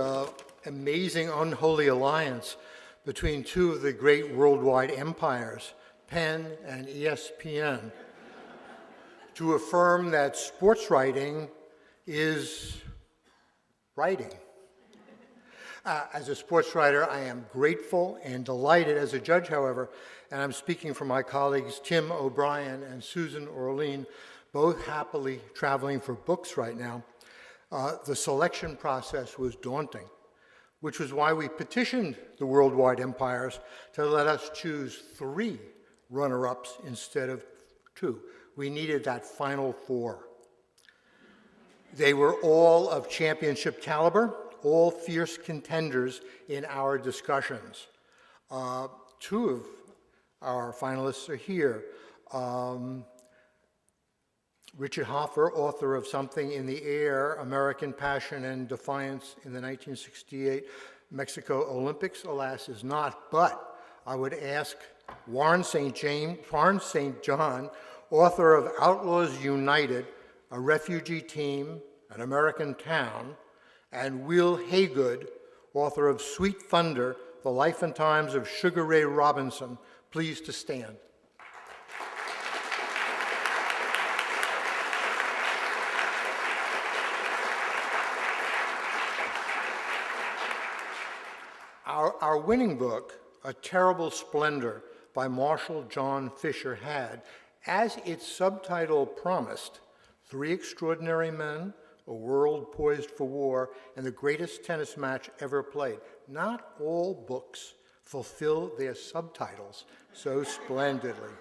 amazing unholy alliance between 2 of the great worldwide empires, Penn and ESPN, to affirm that sports writing is writing. As a sports writer, I am grateful and delighted as a judge, however, and I'm speaking for my colleagues Tim O'Brien and Susan Orlean, both happily traveling for books right now. The selection process was daunting, which was why we petitioned the worldwide empires to let us choose 3 runner-ups instead of 2. We needed that final 4. They were all of championship caliber, all fierce contenders in our discussions. 2 of our finalists are here. Richard Hoffer, author of Something in the Air, American Passion and Defiance in the 1968 Mexico Olympics, alas, is not, but I would ask Warren St. John, author of Outlaws United, A Refugee Team, An American Town, and Will Haygood, author of Sweet Thunder, The Life and Times of Sugar Ray Robinson. Please to stand. Our winning book, A Terrible Splendor, by Marshall John Fisher, had, as its subtitle promised, 3 extraordinary men, a world poised for war, and the greatest tennis match ever played. Not all books fulfill their subtitles so splendidly.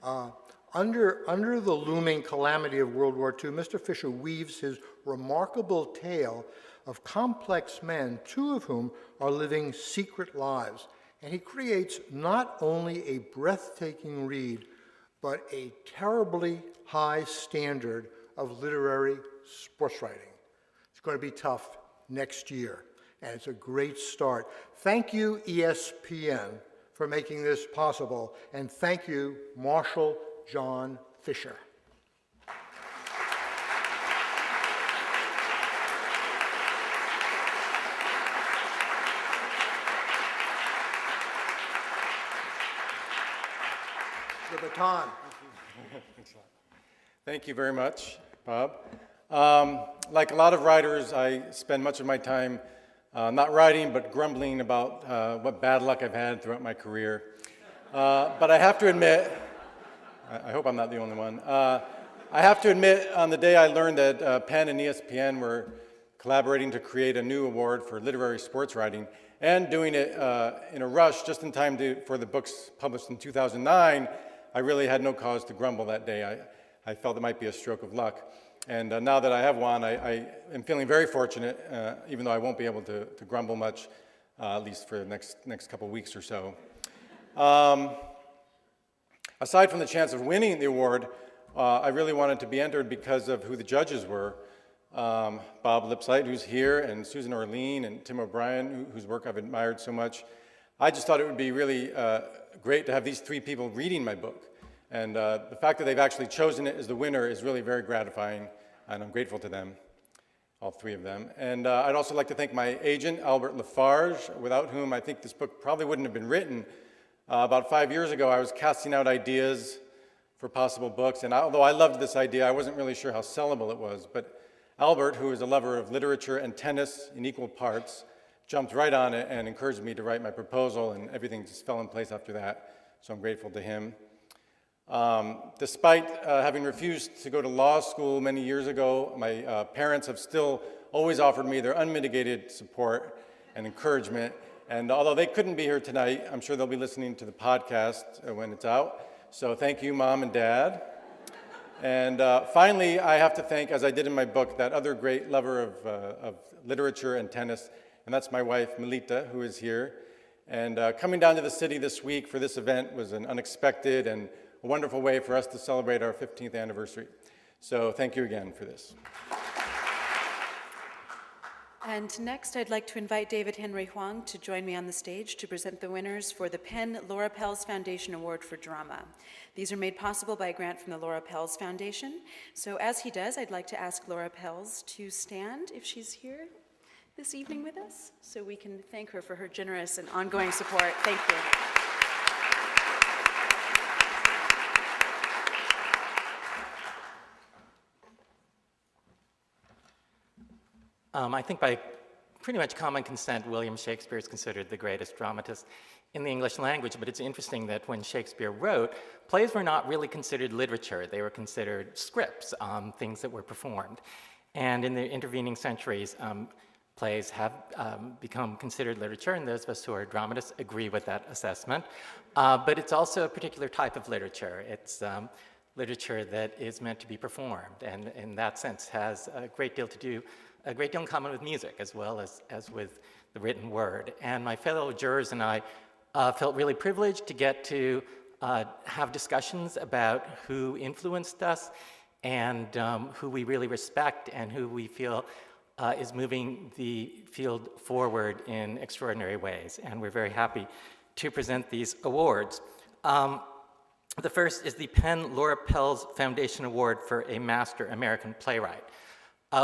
Under the looming calamity of World War II, Mr. Fisher weaves his remarkable tale of complex men, 2 of whom are living secret lives. And he creates not only a breathtaking read, but a terribly high standard of literary sports writing. It's going to be tough next year, and it's a great start. Thank you, ESPN, for making this possible, and thank you, Marshall John Fisher. The baton. Thank you very much, Bob. Like a lot of writers, I spend much of my time not writing, but grumbling about what bad luck I've had throughout my career. But I have to admit, I hope I'm not the only one. I have to admit, on the day I learned that Penn and ESPN were collaborating to create a new award for literary sports writing, and doing it in a rush just in time for the books published in 2009, I really had no cause to grumble that day. I felt it might be a stroke of luck. And now that I have won, I am feeling very fortunate, even though I won't be able to grumble much, at least for the next couple weeks or so. Aside from the chance of winning the award, I really wanted to be entered because of who the judges were. Bob Lipsyte, who's here, and Susan Orlean, and Tim O'Brien, whose work I've admired so much. I just thought it would be really great to have these 3 people reading my book. And the fact that they've actually chosen it as the winner is really very gratifying, and I'm grateful to them, all 3 of them. And I'd also like to thank my agent, Albert Lafarge, without whom I think this book probably wouldn't have been written. About 5 years ago, I was casting out ideas for possible books, and although I loved this idea, I wasn't really sure how sellable it was. But Albert, who is a lover of literature and tennis in equal parts, jumped right on it and encouraged me to write my proposal, and everything just fell in place after that, so I'm grateful to him. Despite having refused to go to law school many years ago, my parents have still always offered me their unmitigated support and encouragement. And although they couldn't be here tonight, I'm sure they'll be listening to the podcast when it's out. So thank you, Mom and Dad. And finally, I have to thank, as I did in my book, that other great lover of literature and tennis, and that's my wife, Melita, who is here. And coming down to the city this week for this event was an unexpected and a wonderful way for us to celebrate our 15th anniversary. So thank you again for this. And next, I'd like to invite David Henry Huang to join me on the stage to present the winners for the Penn Laura Pels Foundation Award for Drama. These are made possible by a grant from the Laura Pels Foundation. So as he does, I'd like to ask Laura Pels to stand if she's here this evening with us, so we can thank her for her generous and ongoing support. Thank you. I think by pretty much common consent, William Shakespeare is considered the greatest dramatist in the English language, but it's interesting that when Shakespeare wrote, plays were not really considered literature. They were considered scripts, things that were performed. And in the intervening centuries, plays have become considered literature, and those of us who are dramatists agree with that assessment. But it's also a particular type of literature. It's literature that is meant to be performed, and in that sense has a great deal in common with music as well as with the written word. And my fellow jurors and I felt really privileged to get to have discussions about who influenced us and who we really respect and who we feel is moving the field forward in extraordinary ways. And we're very happy to present these awards. The first is the Penn Laura Pels Foundation Award for a Master American Playwright.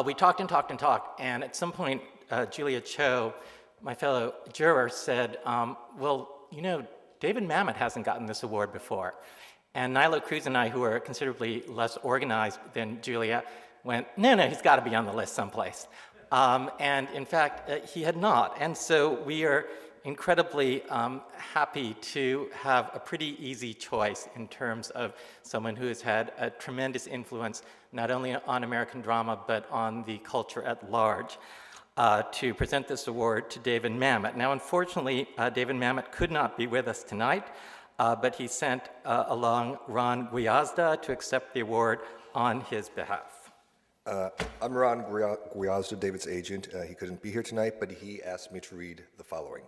We talked and talked and talked, and at some point, Julia Cho my fellow juror said, well, you know, David Mamet hasn't gotten this award before. And Naylor Cruz and I, who are considerably less organized than Julia, went, no, he's got to be on the list someplace. And in fact, he had not. And so we are incredibly happy to have a pretty easy choice in terms of someone who has had a tremendous influence not only on American drama but on the culture at large, to present this award to David Mamet. Now, unfortunately, David Mamet could not be with us tonight, but he sent along Ron Guiazda to accept the award on his behalf. I'm Ron Guiazda, David's agent. He couldn't be here tonight, but he asked me to read the following.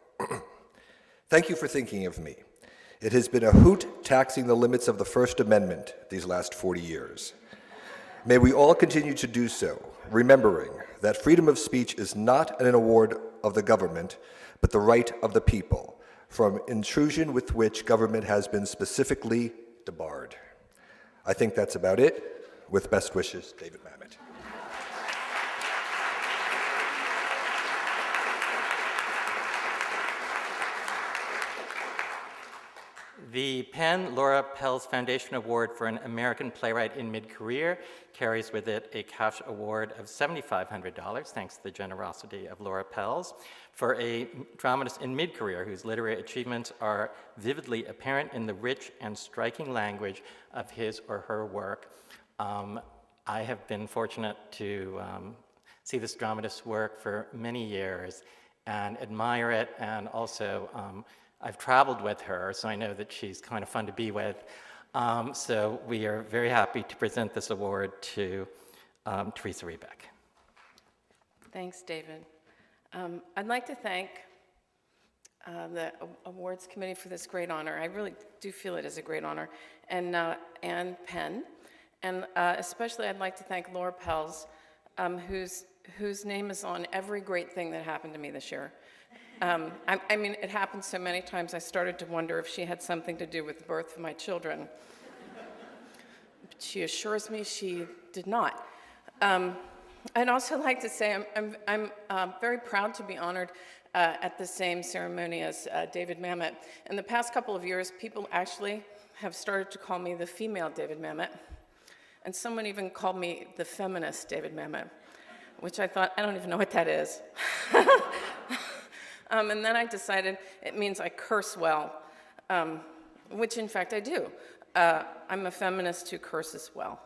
Thank you for thinking of me. It has been a hoot taxing the limits of the First Amendment these last 40 years. May we all continue to do so, remembering that freedom of speech is not an award of the government, but the right of the people, from intrusion with which government has been specifically debarred. I think that's about it. With best wishes, David Mamet. The Penn Laura Pels Foundation Award for an American Playwright in Mid-Career carries with it a cash award of $7,500, thanks to the generosity of Laura Pels, for a dramatist in mid-career whose literary achievements are vividly apparent in the rich and striking language of his or her work. I have been fortunate to see this dramatist's work for many years and admire it, and also I've traveled with her, so I know that she's kind of fun to be with. So we are very happy to present this award to Theresa Rebeck. Thanks, David. I'd like to thank the awards committee for this great honor. I really do feel it is a great honor, and Penn. And especially I'd like to thank Laura Pels, whose name is on every great thing that happened to me this year. I mean, it happened so many times I started to wonder if she had something to do with the birth of my children. But she assures me she did not. I'd also like to say I'm very proud to be honored at the same ceremony as David Mamet. In the past couple of years, people actually have started to call me the female David Mamet. And someone even called me the feminist David Mamet, which I thought, I don't even know what that is. And then I decided it means I curse well, which in fact I do. I'm a feminist who curses well.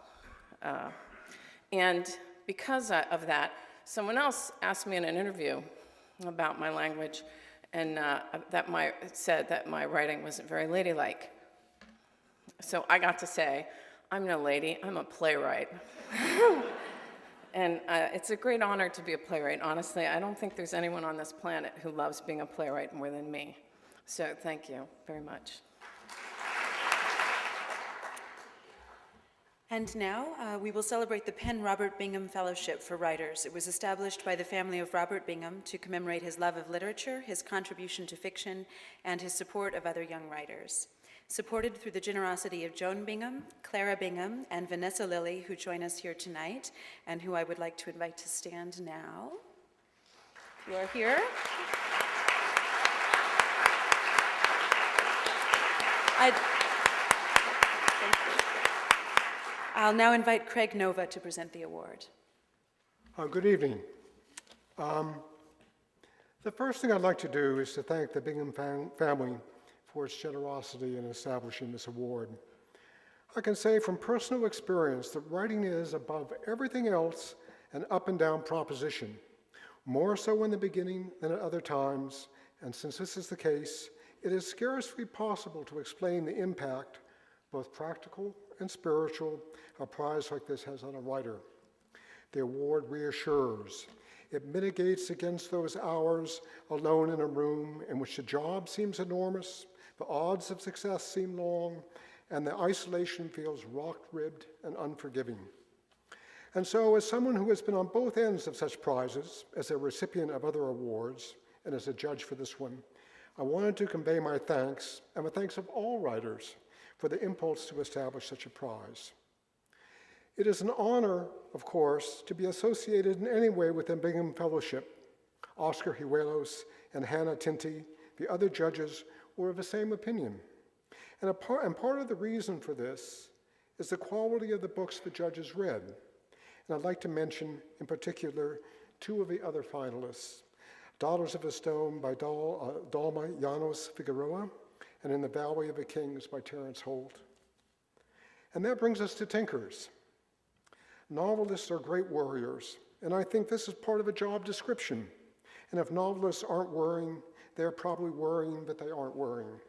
And because of that, someone else asked me in an interview about my language and said that my writing wasn't very ladylike. So I got to say, I'm no lady, I'm a playwright. And it's a great honor to be a playwright. Honestly, I don't think there's anyone on this planet who loves being a playwright more than me. So thank you very much. And now we will celebrate the Penn Robert Bingham Fellowship for Writers. It was established by the family of Robert Bingham to commemorate his love of literature, his contribution to fiction, and his support of other young writers. Supported through the generosity of Joan Bingham, Clara Bingham, and Vanessa Lilly, who join us here tonight, and who I would like to invite to stand now. You are here. I'll now invite Craig Nova to present the award. Good evening. The first thing I'd like to do is to thank the Bingham family for its generosity in establishing this award. I can say from personal experience that writing is, above everything else, an up and down proposition, more so in the beginning than at other times, and since this is the case, it is scarcely possible to explain the impact, both practical and spiritual, a prize like this has on a writer. The award reassures. It mitigates against those hours alone in a room in which the job seems enormous, the odds of success seem long, and the isolation feels rock-ribbed and unforgiving. And so, as someone who has been on both ends of such prizes, as a recipient of other awards, and as a judge for this one, I wanted to convey my thanks, and the thanks of all writers, for the impulse to establish such a prize. It is an honor, of course, to be associated in any way with the Bingham Fellowship. Oscar Huelos and Hannah Tinty, the other judges, were of the same opinion. And part of the reason for this is the quality of the books the judges read. And I'd like to mention, in particular, two of the other finalists, Daughters of a Stone by Dalma Llanos Figueroa, and In the Valley of the Kings by Terence Holt. And that brings us to Tinkers. Novelists are great worriers, and I think this is part of a job description. And if novelists aren't worrying, they're probably worrying that they aren't worrying.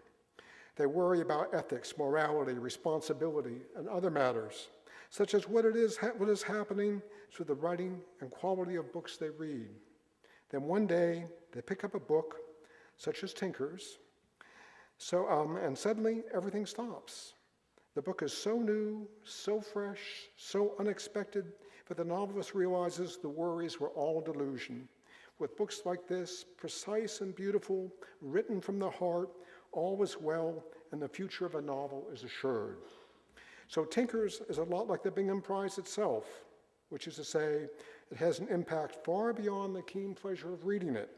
They worry about ethics, morality, responsibility, and other matters, such as what is happening to the writing and quality of books they read. Then one day, they pick up a book, such as Tinkers, and suddenly everything stops. The book is so new, so fresh, so unexpected, that the novelist realizes the worries were all delusion. With books like this, precise and beautiful, written from the heart, all is well, and the future of a novel is assured. So Tinkers is a lot like the Bingham Prize itself, which is to say, it has an impact far beyond the keen pleasure of reading it.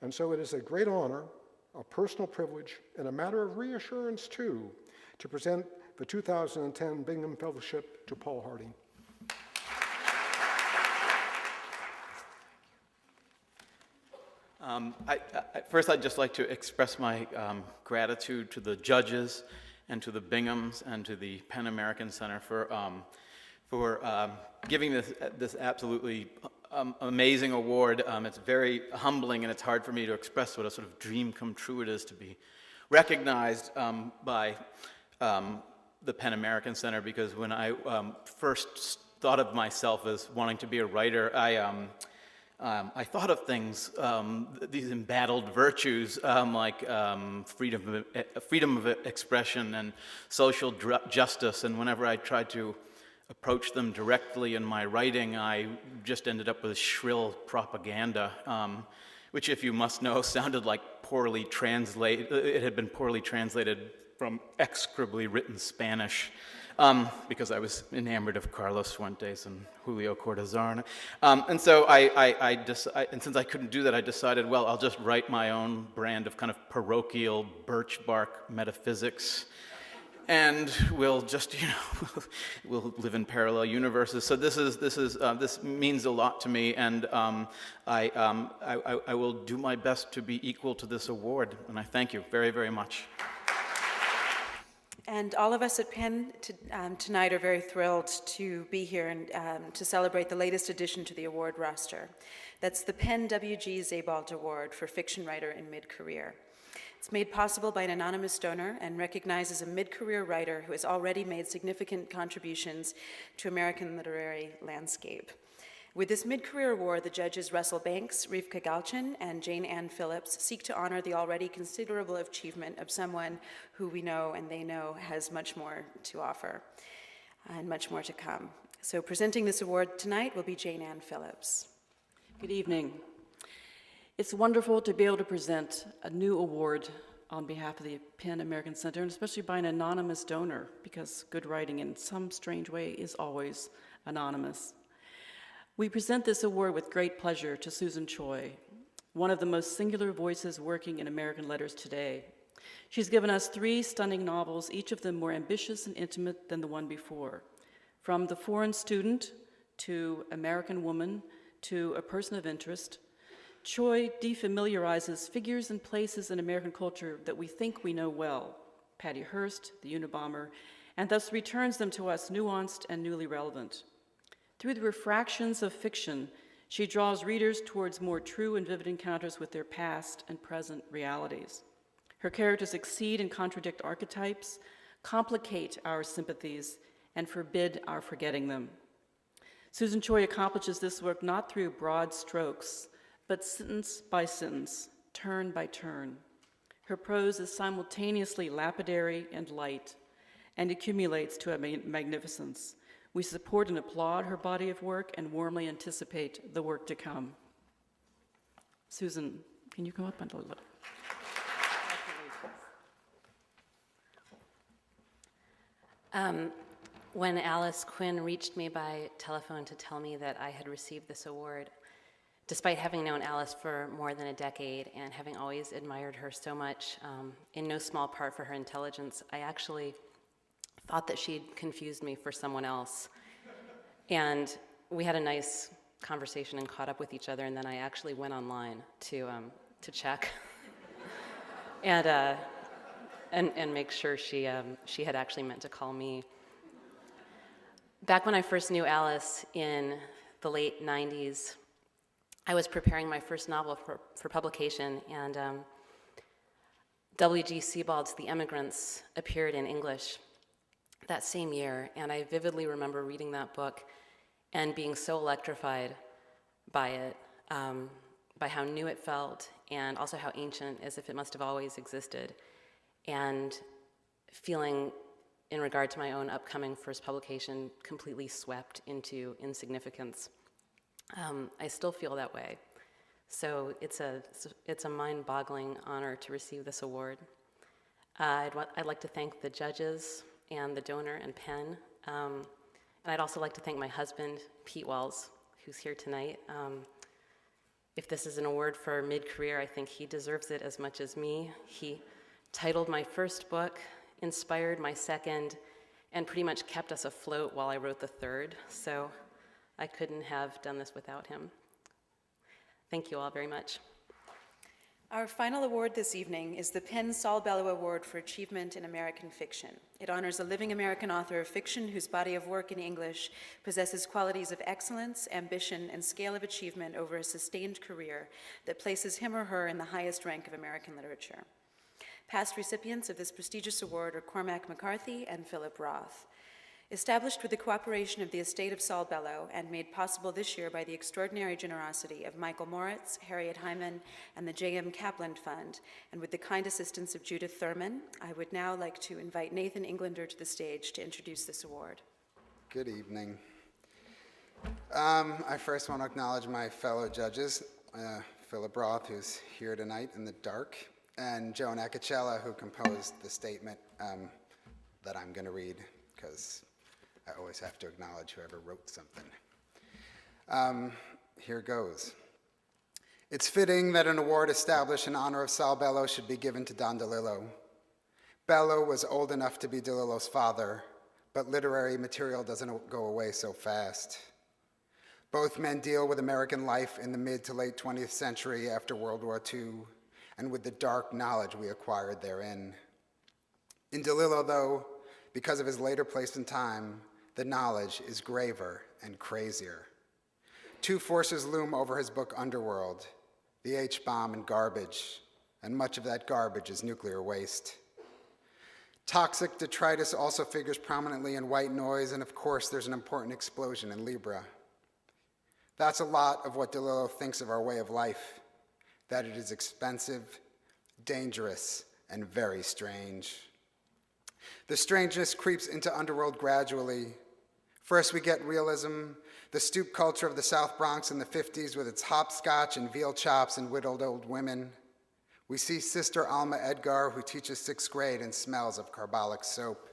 And so it is a great honor, a personal privilege, and a matter of reassurance, too, to present the 2010 Bingham Fellowship to Paul Hardy. First, I'd just like to express my gratitude to the judges and to the Binghams and to the Penn American Center for giving this absolutely amazing award. It's very humbling, and it's hard for me to express what a sort of dream come true it is to be recognized by the Penn American Center, because when I first thought of myself as wanting to be a writer, I thought of things, these embattled virtues like freedom of expression and social justice, and whenever I tried to approach them directly in my writing, I just ended up with shrill propaganda, which, if you must know, sounded like it had been poorly translated from execrably written Spanish. Because I was enamored of Carlos Fuentes and Julio Cortázar. And so and since I couldn't do that, I decided, well, I'll just write my own brand of kind of parochial birch bark metaphysics, and we'll just, we'll live in parallel universes. So this means a lot to me, and I will do my best to be equal to this award, and I thank you very, very much. And all of us at Penn tonight are very thrilled to be here and to celebrate the latest addition to the award roster. That's the Penn W.G. Zabalt Award for Fiction Writer in Mid-Career. It's made possible by an anonymous donor and recognizes a mid-career writer who has already made significant contributions to American literary landscape. With this mid-career award, the judges Russell Banks, Rivka Galchin, and Jane Ann Phillips seek to honor the already considerable achievement of someone who we know and they know has much more to offer and much more to come. So presenting this award tonight will be Jane Ann Phillips. Good evening. It's wonderful to be able to present a new award on behalf of the Penn American Center, and especially by an anonymous donor, because good writing in some strange way is always anonymous. We present this award with great pleasure to Susan Choi, one of the most singular voices working in American letters today. She's given us 3 stunning novels, each of them more ambitious and intimate than the one before. From The Foreign Student to American Woman to A Person of Interest, Choi defamiliarizes figures and places in American culture that we think we know well, Patty Hearst, the Unabomber, and thus returns them to us nuanced and newly relevant. Through the refractions of fiction, she draws readers towards more true and vivid encounters with their past and present realities. Her characters exceed and contradict archetypes, complicate our sympathies, and forbid our forgetting them. Susan Choi accomplishes this work not through broad strokes, but sentence by sentence, turn by turn. Her prose is simultaneously lapidary and light, and accumulates to a magnificence. We support and applaud her body of work and warmly anticipate the work to come. Susan, can you come up and look? When Alice Quinn reached me by telephone to tell me that I had received this award, Despite having known Alice for more than a decade and having always admired her so much, in no small part for her intelligence, I actually thought that she'd confused me for someone else. And we had a nice conversation and caught up with each other, and then I actually went online to check and make sure she had actually meant to call me. Back when I first knew Alice in the late 90s, I was preparing my first novel for publication, and W.G. Sebalt's The Emigrants appeared in English that same year, and I vividly remember reading that book and being so electrified by it, by how new it felt, and also how ancient, as if it must have always existed, and feeling, in regard to my own upcoming first publication, completely swept into insignificance. I still feel that way. So it's a mind-boggling honor to receive this award. I'd like to thank the judges and the donor and Penn. And I'd also like to thank my husband, Pete Wells, who's here tonight. If this is an award for mid-career, I think he deserves it as much as me. He titled my first book, inspired my second, and pretty much kept us afloat while I wrote the third. So I couldn't have done this without him. Thank you all very much. Our final award this evening is the Penn Saul Bellow Award for Achievement in American Fiction. It honors a living American author of fiction whose body of work in English possesses qualities of excellence, ambition, and scale of achievement over a sustained career that places him or her in the highest rank of American literature. Past recipients of this prestigious award are Cormac McCarthy and Philip Roth. Established with the cooperation of the estate of Saul Bellow and made possible this year by the extraordinary generosity of Michael Moritz, Harriet Hyman, and the J.M. Kaplan Fund, and with the kind assistance of Judith Thurman, I would now like to invite Nathan Englander to the stage to introduce this award. Good evening. I first want to acknowledge my fellow judges, Philip Roth, who's here tonight in the dark, and Joan Acachella, who composed the statement that I'm going to read, because I always have to acknowledge whoever wrote something. Here goes. It's fitting that an award established in honor of Saul Bellow should be given to Don DeLillo. Bellow was old enough to be DeLillo's father, but literary material doesn't go away so fast. Both men deal with American life in the mid to late 20th century after World War II, and with the dark knowledge we acquired therein. In DeLillo, though, because of his later place in time, the knowledge is graver and crazier. Two forces loom over his book Underworld, the H-bomb and garbage, and much of that garbage is nuclear waste. Toxic detritus also figures prominently in White Noise, and of course there's an important explosion in Libra. That's a lot of what DeLillo thinks of our way of life, that it is expensive, dangerous, and very strange. The strangeness creeps into Underworld gradually. First we get realism, the stoop culture of the South Bronx in the 50s with its hopscotch and veal chops and widowed old women. We see Sister Alma Edgar, who teaches 6th grade and smells of carbolic soap.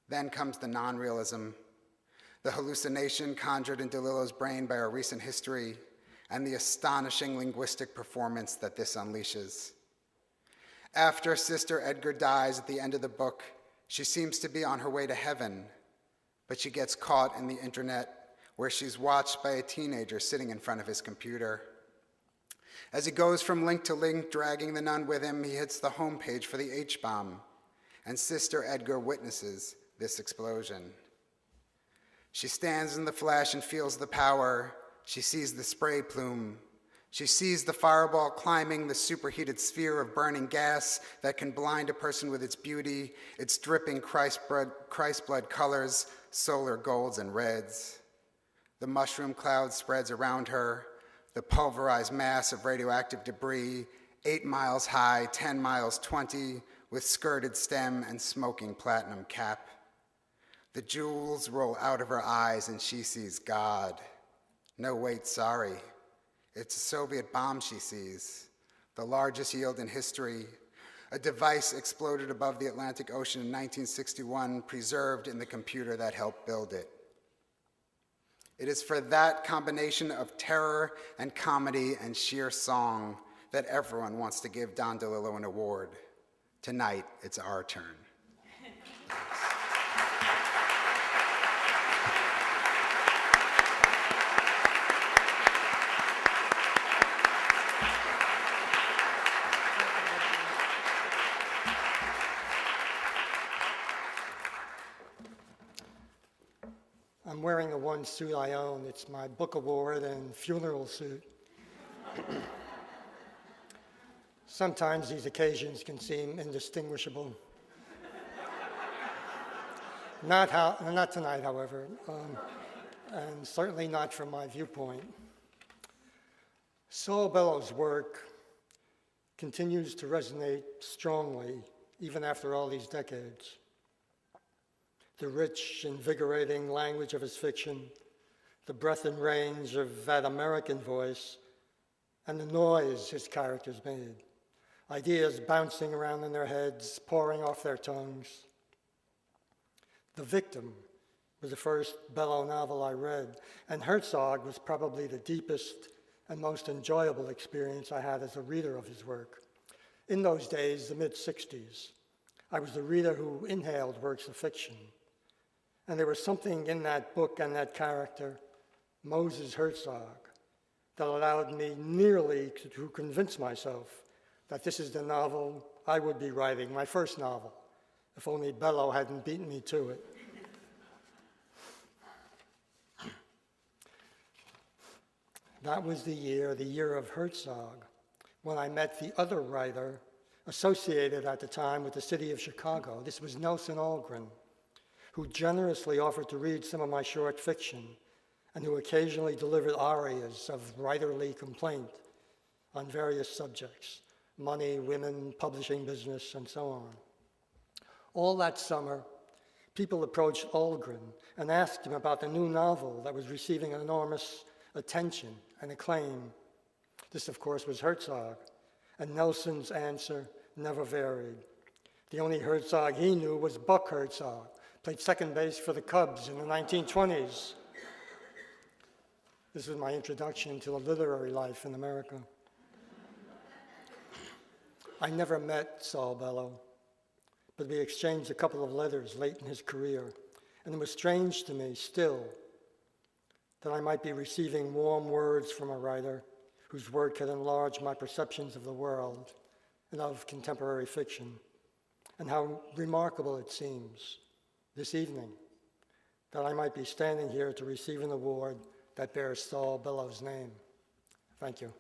Then comes the non-realism, the hallucination conjured in DeLillo's brain by our recent history, and the astonishing linguistic performance that this unleashes. After Sister Edgar dies at the end of the book, she seems to be on her way to heaven, but she gets caught in the internet where she's watched by a teenager sitting in front of his computer. As he goes from link to link, dragging the nun with him, he hits the homepage for the H-bomb, and Sister Edgar witnesses this explosion. She stands in the flash and feels the power. She sees the spray plume. She sees the fireball climbing the superheated sphere of burning gas that can blind a person with its beauty, its dripping Christ blood colors, solar golds and reds. The mushroom cloud spreads around her, the pulverized mass of radioactive debris, 8 miles high, 10 miles 20, with skirted stem and smoking platinum cap. The jewels roll out of her eyes and she sees God. No, wait, sorry. It's a Soviet bomb she sees, the largest yield in history, a device exploded above the Atlantic Ocean in 1961, preserved in the computer that helped build it. It is for that combination of terror and comedy and sheer song that everyone wants to give Don DeLillo an award. Tonight, it's our turn. I'm wearing the one suit I own. It's my book award and funeral suit. Sometimes these occasions can seem indistinguishable. Not tonight, however, and certainly not from my viewpoint. Saul Bellow's work continues to resonate strongly even after all these decades. The rich, invigorating language of his fiction, the breadth and range of that American voice, and the noise his characters made. Ideas bouncing around in their heads, pouring off their tongues. The Victim was the first Bellow novel I read, and Herzog was probably the deepest and most enjoyable experience I had as a reader of his work. In those days, the mid-60s, I was the reader who inhaled works of fiction. And there was something in that book and that character, Moses Herzog, that allowed me nearly to convince myself that this is the novel I would be writing, my first novel, if only Bellow hadn't beaten me to it. That was the year of Herzog, when I met the other writer associated at the time with the city of Chicago. This was Nelson Algren, who generously offered to read some of my short fiction and who occasionally delivered arias of writerly complaint on various subjects, money, women, publishing business, and so on. All that summer, people approached Algren and asked him about the new novel that was receiving enormous attention and acclaim. This, of course, was Herzog, and Nelson's answer never varied. The only Herzog he knew was Buck Herzog, played second base for the Cubs in the 1920s. This was my introduction to the literary life in America. I never met Saul Bellow, but we exchanged a couple of letters late in his career, and it was strange to me still that I might be receiving warm words from a writer whose work had enlarged my perceptions of the world and of contemporary fiction, and how remarkable it seems this evening that I might be standing here to receive an award that bears Saul Bellow's name. Thank you.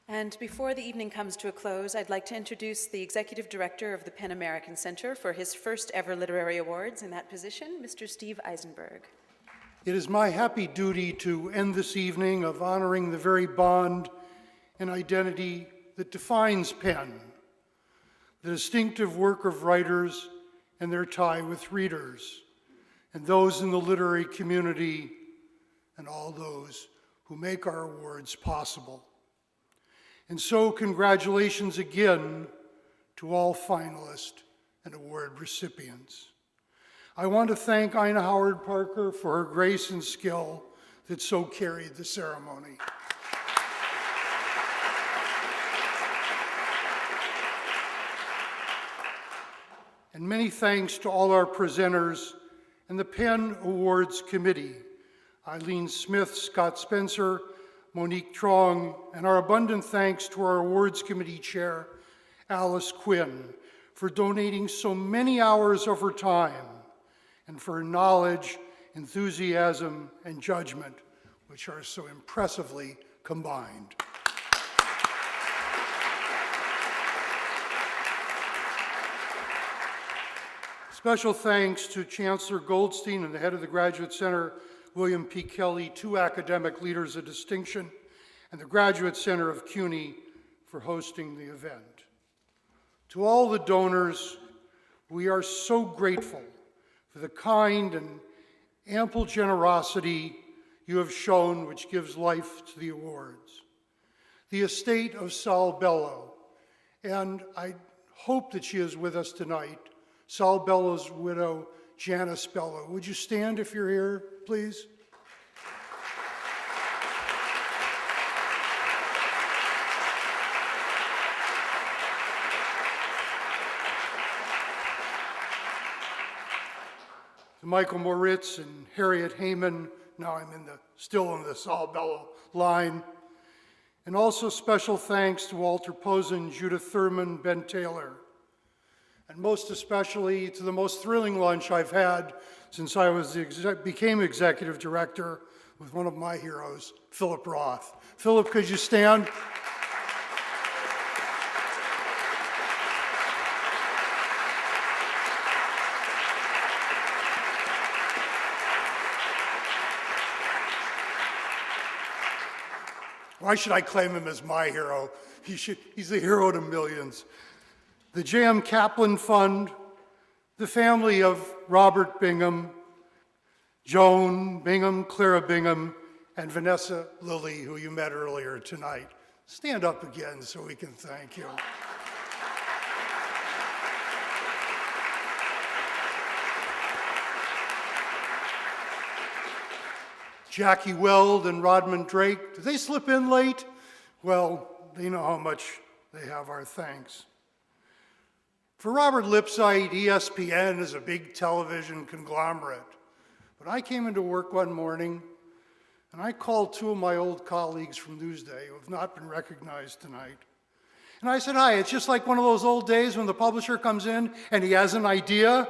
And before the evening comes to a close, I'd like to introduce the Executive Director of the Penn American Center for his first ever literary awards in that position, Mr. Steve Eisenberg. It is my happy duty to end this evening of honoring the very bond and identity that defines Penn, the distinctive work of writers and their tie with readers, and those in the literary community, and all those who make our awards possible. And so, congratulations again to all finalists and award recipients. I want to thank Ina Howard Parker for her grace and skill that so carried the ceremony. And many thanks to all our presenters and the Penn Awards Committee, Eileen Smith, Scott Spencer, Monique Trong, and our abundant thanks to our Awards Committee Chair, Alice Quinn, for donating so many hours of her time and for her knowledge, enthusiasm, and judgment, which are so impressively combined. Special thanks to Chancellor Goldstein and the head of the Graduate Center, William P. Kelley, two academic leaders of distinction, and the Graduate Center of CUNY for hosting the event. To all the donors, we are so grateful for the kind and ample generosity you have shown which gives life to the awards. The estate of Saul Bellow, and I hope that she is with us tonight, Saul Bellow's widow, Janice Bellow. Would you stand if you're here, please? To Michael Moritz and Harriet Heyman, now I'm still in the Saul Bellow line. And also special thanks to Walter Posen, Judith Thurman, Ben Taylor. And most especially to the most thrilling lunch I've had since I became executive director with one of my heroes, Philip Roth. Philip, could you stand? Why should I claim him as my hero? He's a hero to millions. The J.M. Kaplan Fund, the family of Robert Bingham, Joan Bingham, Clara Bingham, and Vanessa Lilly, who you met earlier tonight. Stand up again so we can thank you. Jackie Weld and Rodman Drake, did they slip in late? Well, they know how much they have our thanks. For Robert Lipsyte, ESPN is a big television conglomerate. But I came into work one morning and I called two of my old colleagues from Newsday who have not been recognized tonight. And I said, hi, it's just like one of those old days when the publisher comes in and he has an idea.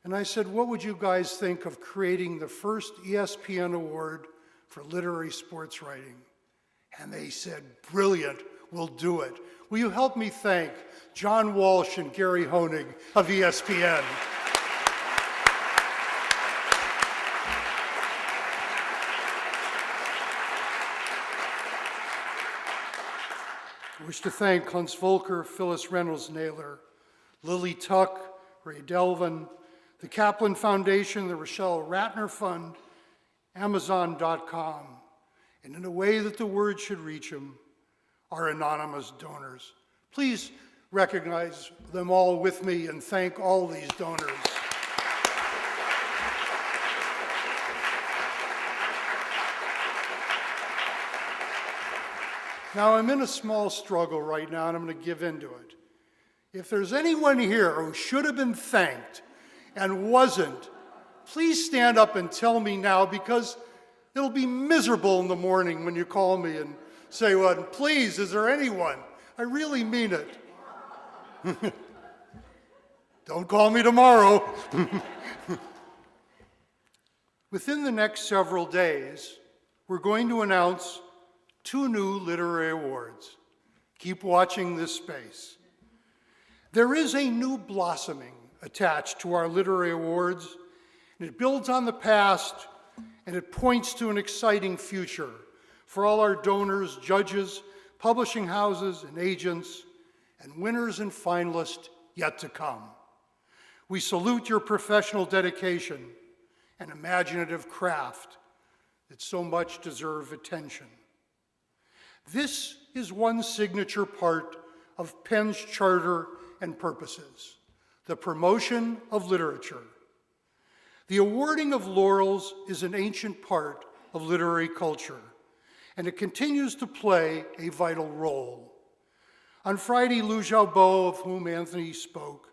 And I said, what would you guys think of creating the first ESPN award for literary sports writing? And they said, brilliant, we'll do it. Will you help me thank John Walsh and Gary Honig of ESPN? I wish to thank Hans Volker, Phyllis Reynolds Naylor, Lily Tuck, Ray Delvin, the Kaplan Foundation, the Rochelle Ratner Fund, Amazon.com, and in a way that the word should reach them, our anonymous donors. Please recognize them all with me and thank all these donors. Now, I'm in a small struggle right now, and I'm going to give into it. If there's anyone here who should have been thanked and wasn't, please stand up and tell me now, because it'll be miserable in the morning when you call me and say, well, please, is there anyone? I really mean it. Don't call me tomorrow. Within the next several days, we're going to announce 2 new literary awards. Keep watching this space. There is a new blossoming attached to our literary awards, and it builds on the past, and it points to an exciting future for all our donors, judges, publishing houses, and agents, and winners and finalists yet to come. We salute your professional dedication and imaginative craft that so much deserve attention. This is one signature part of Penn's charter and purposes, the promotion of literature. The awarding of laurels is an ancient part of literary culture, and it continues to play a vital role. On Friday, Liu Xiaobo, of whom Anthony spoke,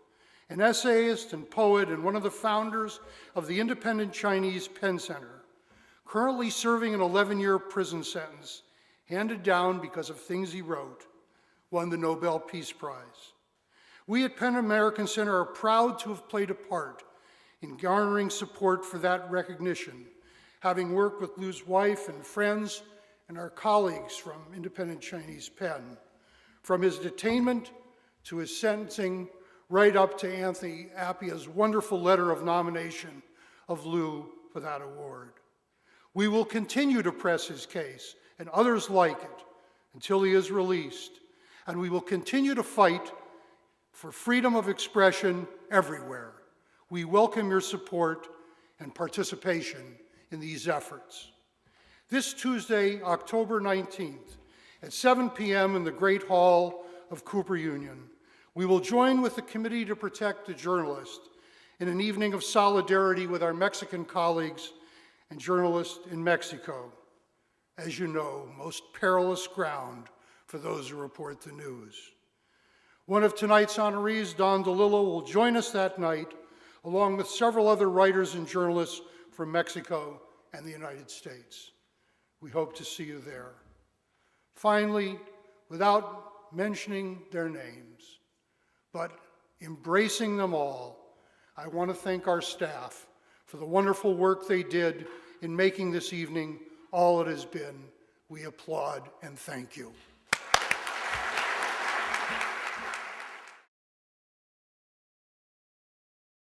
an essayist and poet and one of the founders of the independent Chinese Penn Center, currently serving an 11-year prison sentence, handed down because of things he wrote, won the Nobel Peace Prize. We at Penn American Center are proud to have played a part in garnering support for that recognition, having worked with Liu's wife and friends and our colleagues from independent Chinese Penn, from his detainment to his sentencing, right up to Anthony Appiah's wonderful letter of nomination of Liu for that award. We will continue to press his case and others like it until he is released, and we will continue to fight for freedom of expression everywhere. We welcome your support and participation in these efforts. This Tuesday, October 19th, at 7 p.m. in the Great Hall of Cooper Union, we will join with the Committee to Protect the Journalist in an evening of solidarity with our Mexican colleagues and journalists in Mexico. As you know, most perilous ground for those who report the news. One of tonight's honorees, Don DeLillo, will join us that night, along with several other writers and journalists from Mexico and the United States. We hope to see you there. Finally, without mentioning their names, but embracing them all, I want to thank our staff for the wonderful work they did in making this evening all it has been. We applaud and thank you.